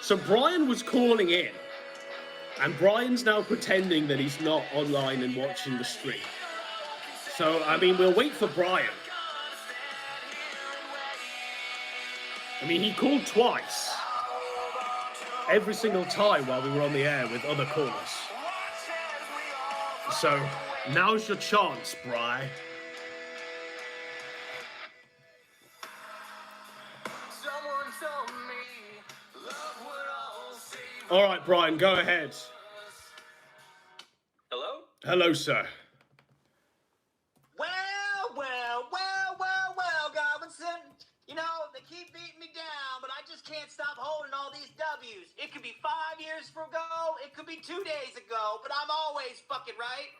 So Brian was calling in, and Brian's now pretending that he's not online and watching the stream. So, I mean, we'll wait for Brian. I mean, he called twice. Every single time while we were on the air with other callers. So, now's your chance, Bri. All right, Brian, go ahead. Hello? Hello, sir. Well, Godwinson. You know, they keep beating me down, but I just can't stop holding all these W's. It could be 5 years ago, it could be 2 days ago, but I'm always fucking right.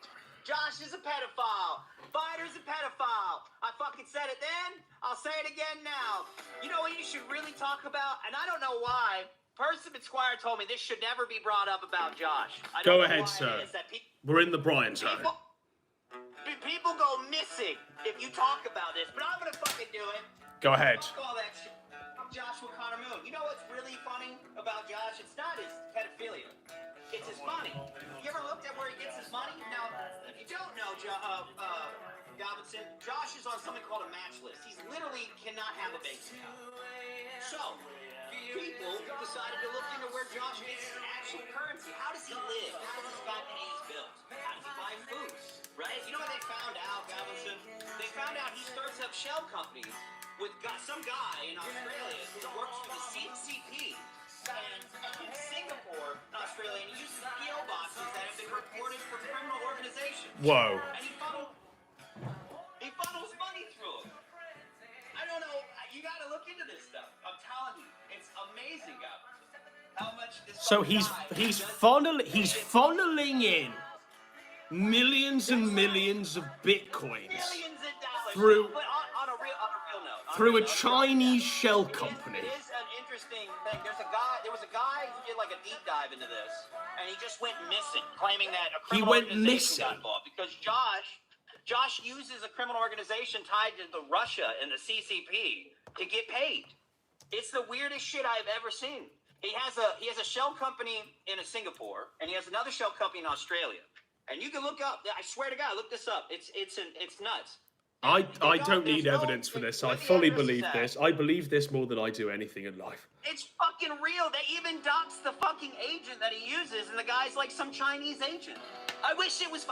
Josh is a pedophile. Fighter's a pedophile. I fucking said it then, I'll say it again now. You know what you should really talk about? And I don't know why. Percival Squire told me this should never be brought up about Josh. I don't Go know ahead, why sir. it is that We're in the Brian zone. People go missing if you talk about this, but I'm gonna fucking do it. Go ahead. Fuck all that shit. I'm Joshua Connor Moon. You know what's really funny about Josh? It's not his pedophilia. It's his money. You ever looked at where he gets his money? Now, if you don't know, Godwinson, Josh is on something called a match list. He's literally cannot have a bank account. So, people decided to look into where Josh gets his actual currency. How does he live? How does this guy pay his bills? How does he buy food? Right? You know what they found out, Godwinson? They found out he starts up shell companies with some guy in Australia who works for the CCP and in Singapore, Australia, and he uses PO boxes that have been reported for criminal organizations. Whoa. And he funnels money through them. I don't know. You got to look into this stuff. I'm telling you, it's amazing, Godwinson. How much this So he's funneling in millions and millions of bitcoins millions of dollars through but on a real note. through a Chinese shell company. It is an interesting thing. There was a guy who did like a deep dive into this, and he just went missing, claiming that a criminal organization got involved because Josh uses a criminal organization tied to the Russia and the CCP to get paid. It's the weirdest shit I've ever seen. He has a shell company in Singapore, and he has another shell company in Australia. And you can look up. I swear to God, look this up. It's nuts. I don't need evidence for this. I fully believe this. I believe this more than I do anything in life. It's fucking real. They even doxed the fucking agent that he uses, and the guy's like some Chinese agent. I wish it was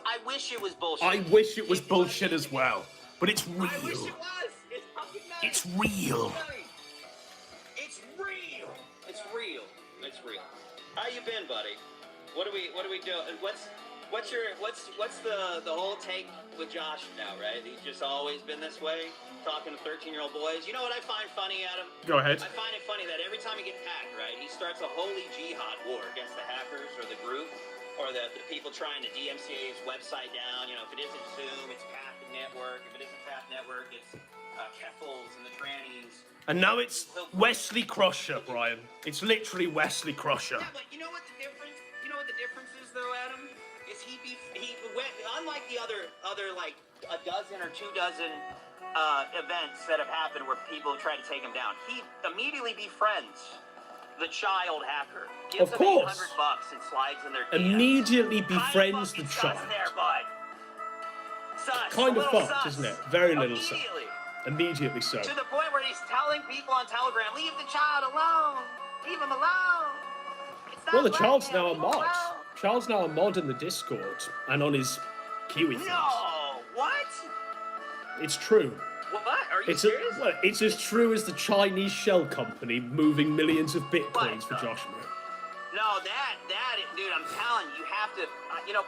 bullshit. I wish it was bullshit as well, but it's real. I wish it was. It's fucking nuts. It's real. It's real. It's real. It's real. How you been, buddy? What do we do? What's the whole take with Josh now, right? He's just always been this way, talking to 13-year-old boys. You know what I find funny, Adam? Go ahead. I find it funny that every time he gets hacked, right, he starts a holy jihad war against the hackers or the group or the people trying to DMCA his website down. You know, if it isn't Zoom, it's Path Network. If it isn't Path Network, it's Keffels and the trannies. And now it's Wesley Crusher, Brian. It's literally Wesley Crusher. Yeah, but you know what the difference? You know what the difference is, though, Adam? Is he went, unlike the other like a dozen or 2 dozen events that have happened where people have tried to take him down, he immediately befriends the child hacker. Gives Of them course. $800 and slides in their DMs. Immediately befriends the Kinda fucking child. sus there, bud. Sus, Kind a of little fucked, sus. isn't it? Very little sus. Immediately. Immediately so. To the point where he's telling people on Telegram, leave the child alone. Leave him alone. It's not Well, the black child's man, now a leave him mod. alone. Child's now a mod in the Discord and on his Kiwi things. No, what? It's true. What? Are you It's serious? it's as true as the Chinese shell company moving millions of bitcoins for Joshua. No, that, dude, I'm telling you, you have to,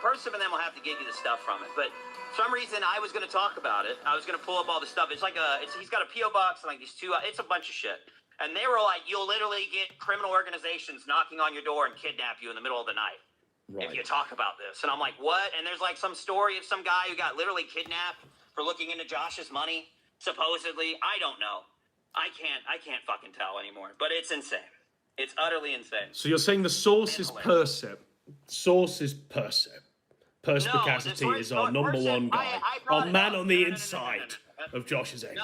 Percival and them will have to give you the stuff from it. But for some reason, I was going to talk about it. I was going to pull up all the stuff. It's like he's got a P.O. box and like these 2, it's a bunch of shit. And they were like, you'll literally get criminal organizations knocking on your door and kidnap you in the middle of the night. If you talk about this. And I'm like, what? And there's like some story of some guy who got literally kidnapped for looking into Josh's money, supposedly. I don't know. I can't fucking tell anymore. But it's insane. It's utterly insane. So you're saying the source is Percep. Source is Percep. Perspicacity is our number one guy. Our man on the inside of Josh's eggs. No.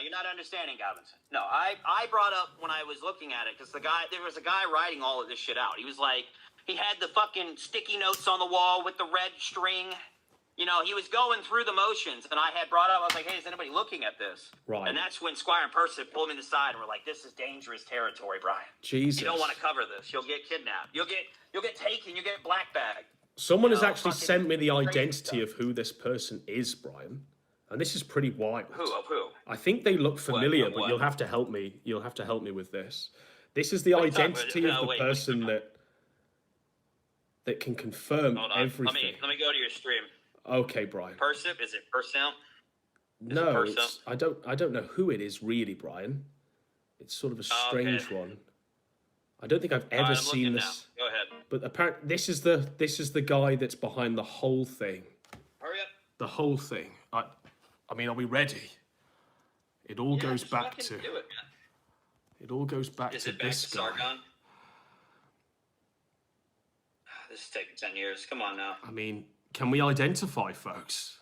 You're not understanding, Godwinson. No, I brought up when I was looking at it because there was a guy writing all of this shit out. He was like, he had the fucking sticky notes on the wall with the red string. He was going through the motions, and I had brought up, I was like, hey, is anybody looking at this? Right. And that's when Squire and Percy pulled me to the side and were like, this is dangerous territory, Brian. Jesus. You don't want to cover this. You'll get kidnapped. You'll get taken. You'll get black bagged. Someone has actually sent me the identity of who this person is, Brian. And this is pretty wild. Who? I think they look familiar, What? but you'll have to help me. You'll have to help me with this. This is the identity of the person that can confirm everything. Let me go to your stream. Okay, Brian. Persip? Is it Percel? No, I don't know who it is really, Brian. It's sort of a strange one. I don't think I've ever seen this. Now. Go ahead. But apparently, this is the guy that's behind the whole thing. Hurry up. The whole thing. I mean, are we ready? It all goes back to. It all goes back to this guy. Sargon? This is taking 10 years. Come on now. I mean, can we identify, folks?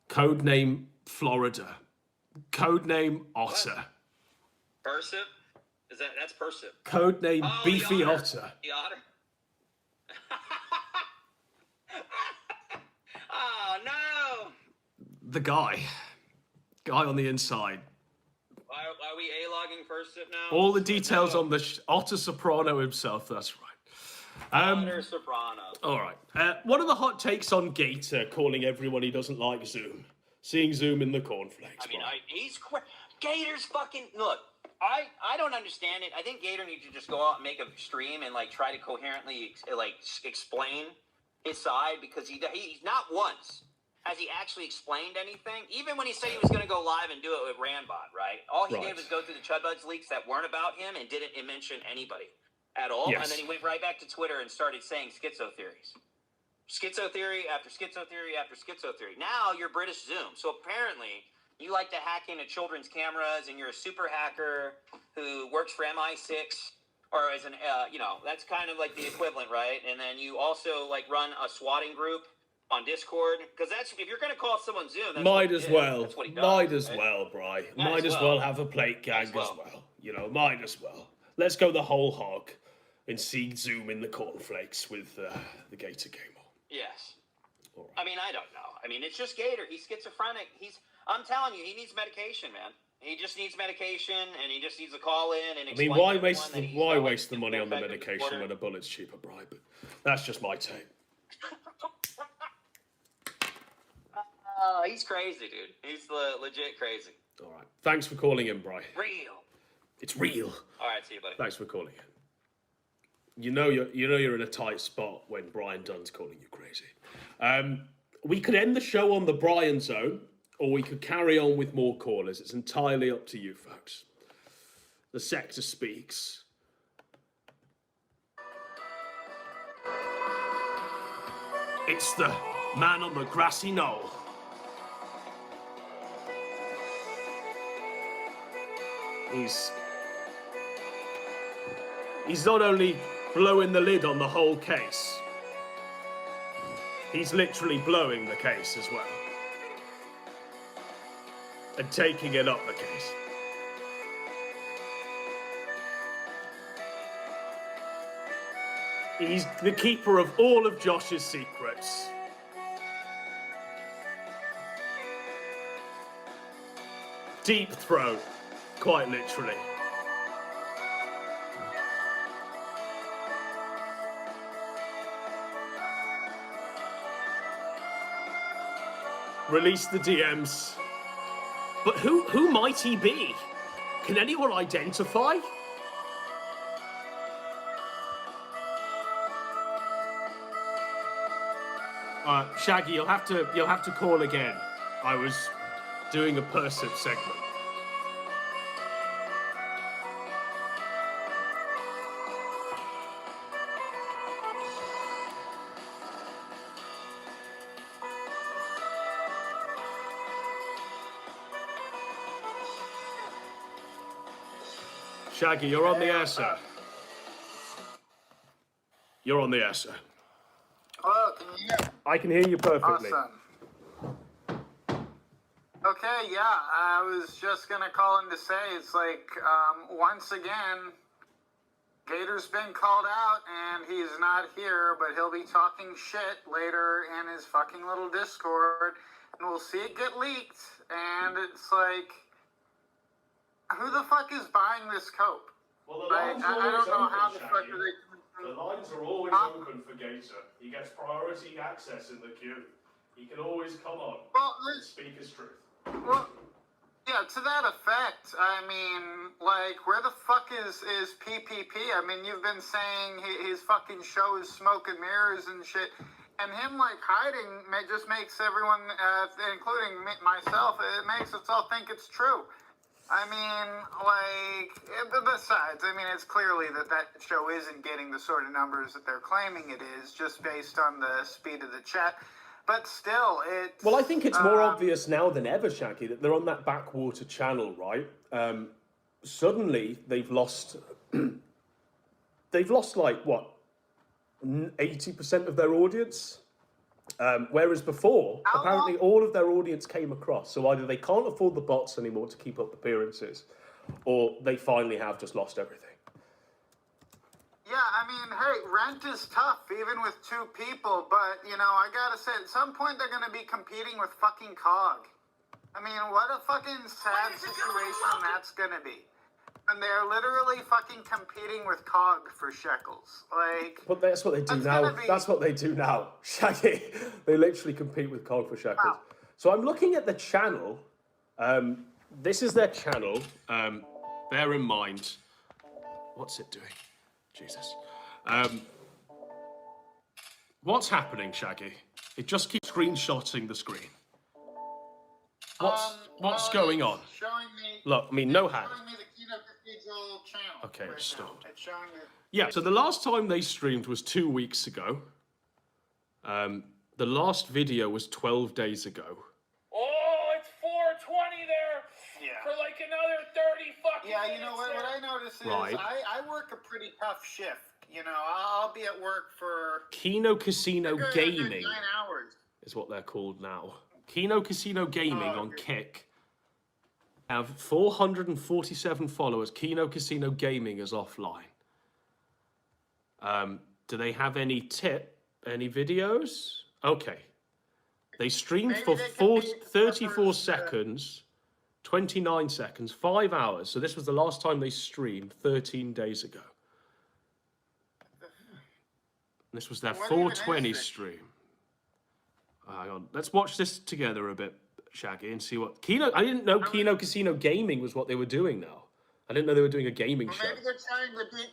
Codename Florida. Codename Otter. Persip? That's Persip. Codename Beefy Otter. The otter? Oh, no! The guy on the inside. Are we A-logging Persip now? All the details on the Otter Soprano himself, that's right. Otter Soprano. All right. What are the hot takes on Gator calling everyone he doesn't like Zoom? Seeing Zoom in the cornflakes. I mean, Gator's fucking... Look, I don't understand it. I think Gator needs to just go out and make a stream and, like, try to coherently, like, explain his side, because he's not once has he actually explained anything. Even when he said he was going to go live and do it with Randbot, right? All he did was go through the Chudbuds leaks that weren't about him and didn't mention anybody at all. Yes. And then he went right back to Twitter and started saying schizo theories. Schizo theory after schizo theory after schizo theory. Now you're British Zoom. So apparently you like to hack into children's cameras, and you're a super hacker who works for MI6, or as an, that's kind of like the equivalent, right? And then you also like run a swatting group on Discord, because that's, if you're going to call someone Zoom, that's might as well. That's what he does, might as well, Bri. Might as well have a plate gag as well. Might as well. Let's go the whole hog and see Zoom in the cornflakes with the Gator game on. Yes. Right. I mean, I don't know. I mean, it's just Gator. He's schizophrenic. I'm telling you, he needs medication, man. He just needs medication, and he just needs to call in and explain. I mean, why waste the money on the medication when a bullet's cheaper, Bri? But that's just my take. He's crazy, dude. He's legit crazy. All right. Thanks for calling in, Bri. Real. It's real. All right, see you, buddy. Thanks for calling in. You're in a tight spot when Brian Dunn's calling you crazy. We could end the show on the Brian Zone, or we could carry on with more callers. It's entirely up to you, folks. The sector speaks. It's the man on the grassy knoll. He's not only blowing the lid on the whole case, he's literally blowing the case as well. And taking it up the case. He's the keeper of all of Josh's secrets. Deep throat, quite literally. Release the DMs. But who might he be? Can anyone identify? Shaggy, you'll have to call again. I was doing a person segment. Shaggy, you're on the air, sir. You're on the air, sir. Hello, can you hear me? I can hear you perfectly. Awesome. Okay, yeah, I was just gonna call in to say it's like, once again, Gator's been called out and he's not here, but he'll be talking shit later in his fucking little Discord, and we'll see it get leaked, and it's like, who the fuck is buying this cope? Well, the lines are I don't know open, how the fuck Shaggy. are they... The lines are always open for Gator. He gets priority access in the queue. He can always come on and speak his truth. Well, yeah, to that effect, I mean, like, where the fuck is PPP? I mean, you've been saying his fucking show is smoke and mirrors and shit, and him, like, hiding just makes everyone, including myself, it makes us all think it's true. I mean, like, besides, I mean, it's clearly that show isn't getting the sort of numbers that they're claiming it is, just based on the speed of the chat. But still, it's... Well, I think it's more obvious now than ever, Shaggy, that they're on that backwater channel, right? Suddenly, they've lost... they've lost, like, what? 80% of their audience? Whereas before, apparently all of their audience came across. So either they can't afford the bots anymore to keep up appearances, or they finally have just lost everything. Yeah, I mean, hey, rent is tough, even with two people, but, you know, I gotta say, at some point they're gonna be competing with fucking COG. I mean, what a fucking sad situation that's gonna be. And they're literally fucking competing with COG for shekels. Like... But that's what they do now. That's what they do now, Shaggy. They literally compete with COG for shekels. Wow. So I'm looking at the channel. This is their channel. Bear in mind... What's it doing? Jesus. What's happening, Shaggy? It just keeps screenshotting the screen. What's going on? Showing me... Look, I mean, no hand. Showing me the Kino Cathedral channel. Okay, right stop. It's showing me... Yeah, so the last time they streamed was 2 weeks ago. The last video was 12 days ago. Oh, it's 4:20 there. Yeah. For like another 30 fucking Yeah, minutes. you know what I notice is Right. I work a pretty tough shift. You know, I'll be at work for... Kino Casino Gaming 9 hours. is what they're called now. Kino Casino Gaming on Kick have 447 followers. Kino Casino Gaming is offline. Do they have any videos? Okay. They streamed for 34 seconds, 29 seconds, 5 hours. So this was the last time they streamed 13 days ago. This was their 420 stream. Hang on. Let's watch this together a bit, Shaggy, and see what... I didn't know Kino Casino Gaming was what they were doing now. I didn't know they were doing a gaming show. Maybe they're trying to beat...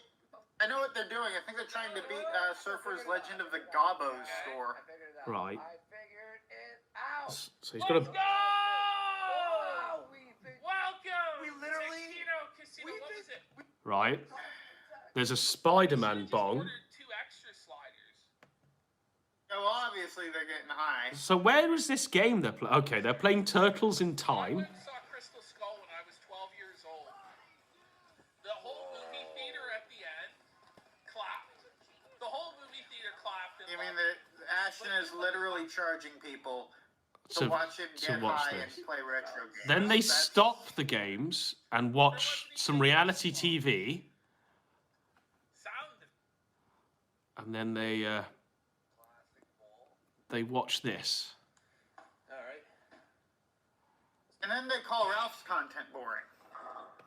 I know what they're doing. I think they're trying to beat Surfer's Legend of the Gobos score. Right. I figured it out. So he's got Let's a... go! Welcome! We literally... Casino. What was it? Right. There's a Spider-Man bong. Ordered 2 extra sliders. Oh, well, obviously they're getting high. So where is this game they're playing? Okay, they're playing Turtles in I Time. went and saw Crystal Skull when I was 12 years old. Godwinson is literally charging people to watch him get high and play retro games. Then they stop the games and watch some reality TV. And then they watch this. And then they call Ralph's content boring.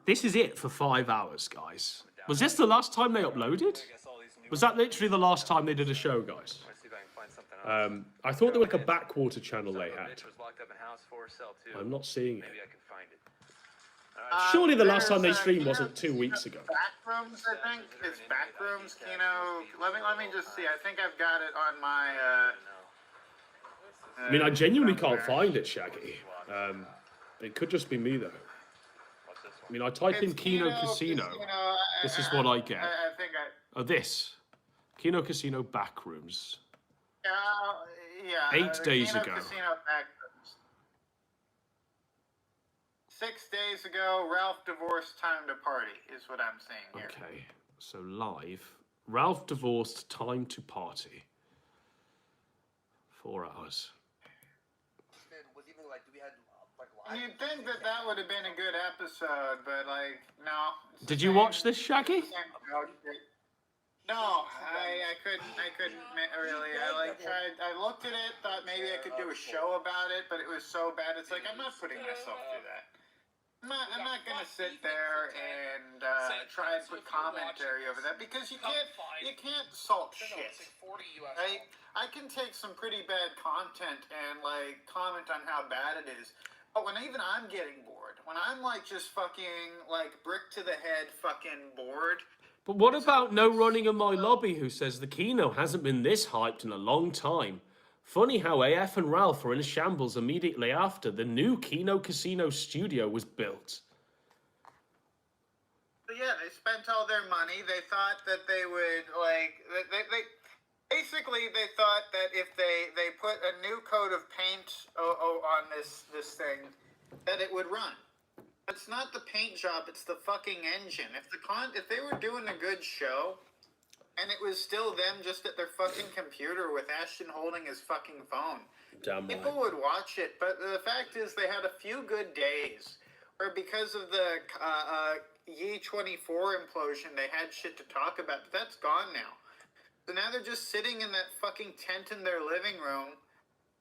This is it for 5 hours, guys. Was this the last time they uploaded? Was that literally the last time they did a show, guys? I thought there was like a backwater channel they had. I'm not seeing it. Surely the last time they streamed wasn't 2 weeks ago. Backrooms, I think. It's Backrooms, Kino. Let me just see. I think I've got it on my. I mean, I genuinely can't find it, Shaggy. It could just be me, though. I mean, I type in Kino Casino. This is what I get. I think Oh, this. Kino Casino Backrooms. Yeah. 8 days Kino ago. Casino Backrooms. 6 days ago, Ralph divorced, time to party, is what I'm saying here. Okay, so live. Ralph divorced, time to party. 4 hours. You'd think that would have been a good episode, but like, no. Did you watch this, Shaggy? No, I couldn't really. I tried. I looked at it, thought maybe I could do a show about it, but it was so bad. It's like I'm not putting myself through that. I'm not gonna sit there and try and put commentary over that because you can't salt shit. I can take some pretty bad content and like comment on how bad it is. But when even I'm getting bored, when I'm like just fucking like brick to the head fucking bored. But what about No Running in My Lobby, who says the Kino hasn't been this hyped in a long time? Funny how AF and Ralph were in a shambles immediately after the new Kino Casino studio was built. But yeah, they spent all their money. They thought that they would like they basically they thought that if they put a new coat of paint on this thing, that it would run. It's not the paint job; it's the fucking engine. If they were doing a good show, and it was still them just at their fucking computer with Ashton holding his fucking phone, people would watch it. But the fact is, they had a few good days, where because of the Ye24 implosion, they had shit to talk about. But that's gone now. So now they're just sitting in that fucking tent in their living room,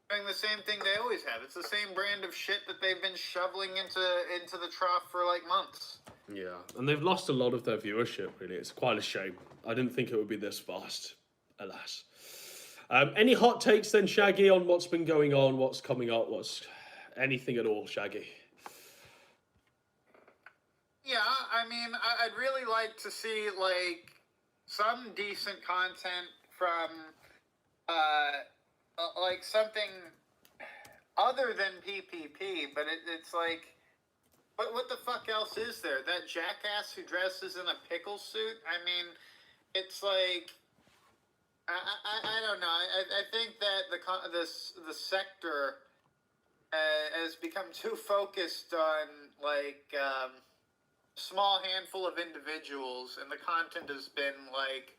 doing the same thing they always have. It's the same brand of shit that they've been shoveling into the trough for like months. Yeah, and they've lost a lot of their viewership, really. It's quite a shame. I didn't think it would be this fast, alas. Any hot takes then, Shaggy, on what's been going on, what's coming up, what's anything at all, Shaggy? Yeah, I mean, I'd really like to see, like, some decent content from, like, something other than PPP, but it's like, what the fuck else is there? That jackass who dresses in a pickle suit? I mean, it's like, I don't know. I think that the sector has become too focused on, like, small handful of individuals, and the content has been like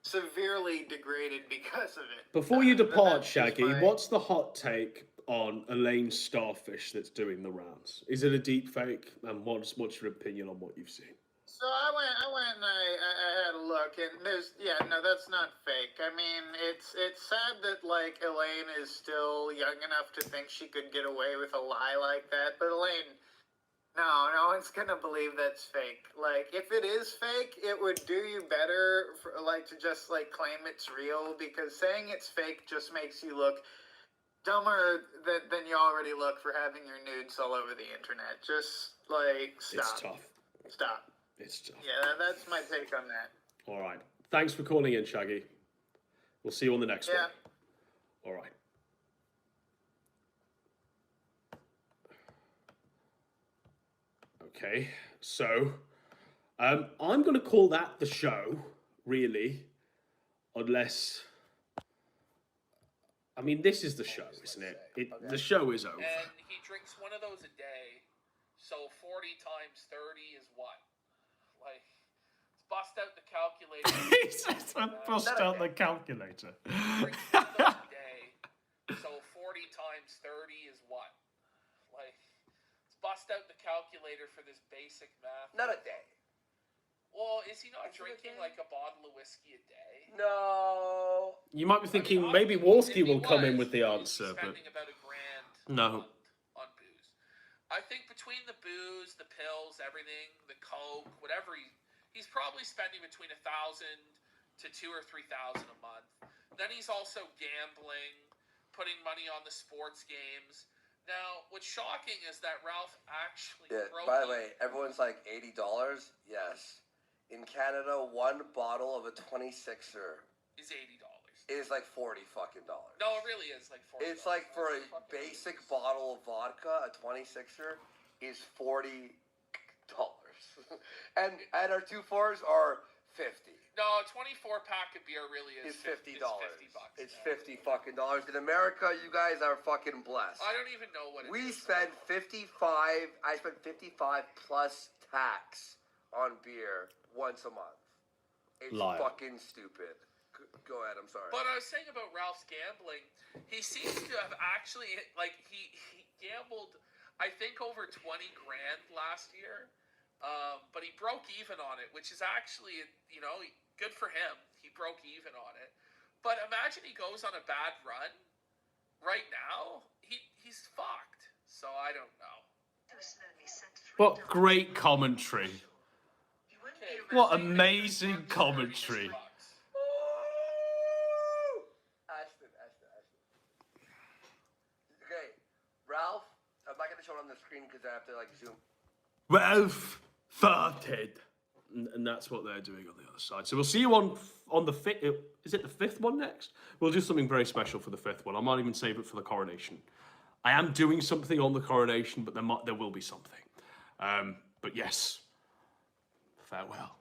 severely degraded because of it. Before you depart, Shaggy, what's the hot take on Elaine's starfish that's doing the rounds? Is it a deep fake? And what's your opinion on what you've seen? So I went and I had a look, and that's not fake. I mean, it's sad that like Elaine is still young enough to think she could get away with a lie like that, but Elaine, no one's gonna believe that's fake. Like, if it is fake, it would do you better for, like, to just, like, claim it's real, because saying it's fake just makes you look dumber than you already look for having your nudes all over the internet. Just, like, stop. It's tough. Stop. It's tough. Yeah, that's my take on that. All right. Thanks for calling in, Shaggy. We'll see you on the next one. All right. Okay, so I'm going to call that the show, really, unless... I mean, this is the show, isn't it? The show is over. And he drinks one of those a day, so 40 times 30 is what? Like, bust out the calculator. He says, bust out the calculator. Drinks one of those times 30 is what? Like, let's bust out the calculator for this basic math. Not a day. Well, is he not drinking like a bottle of whiskey a day? No. You might be thinking maybe Wolski will come in with the answer, but Spending about $1,000 no. on booze. I think between the booze, the pills, everything, the coke, whatever he's probably spending between $1,000 to $2,000 or $3,000 a month. Then he's also gambling, putting money on the sports games. Now, what's shocking is that Ralph actually broke. By the way, everyone's like $80. Yes. In Canada, one bottle of a 26er is $80. Is like $40 fucking dollars. No, it really is like $40. It's like for a basic bottle of vodka, a 26er is $40. and our 2.4s are $50. No, a 24 pack of beer really is $50. It's now. $50 fucking dollars. In America, you guys are fucking blessed. I don't even know what it is. We spend 55. I spend 55 plus tax on beer once a month. It's fucking stupid. Go ahead. I'm sorry. But I was saying about Ralph's gambling. He seems to have actually he gambled. I think over 20 grand last year. But he broke even on it, which is actually, good for him. He broke even on it. But imagine he goes on a bad run right now. He's fucked. So I don't know. What great commentary. What amazing commentary. Ashton. Okay, Ralph, I'm not going to show it on the screen because I have to zoom. Ralph farted. And that's what they're doing on the other side. So we'll see you on the fifth. Is it the fifth one next? We'll do something very special for the fifth one. I might even save it for the coronation. I am doing something on the coronation, but there will be something. But yes, farewell.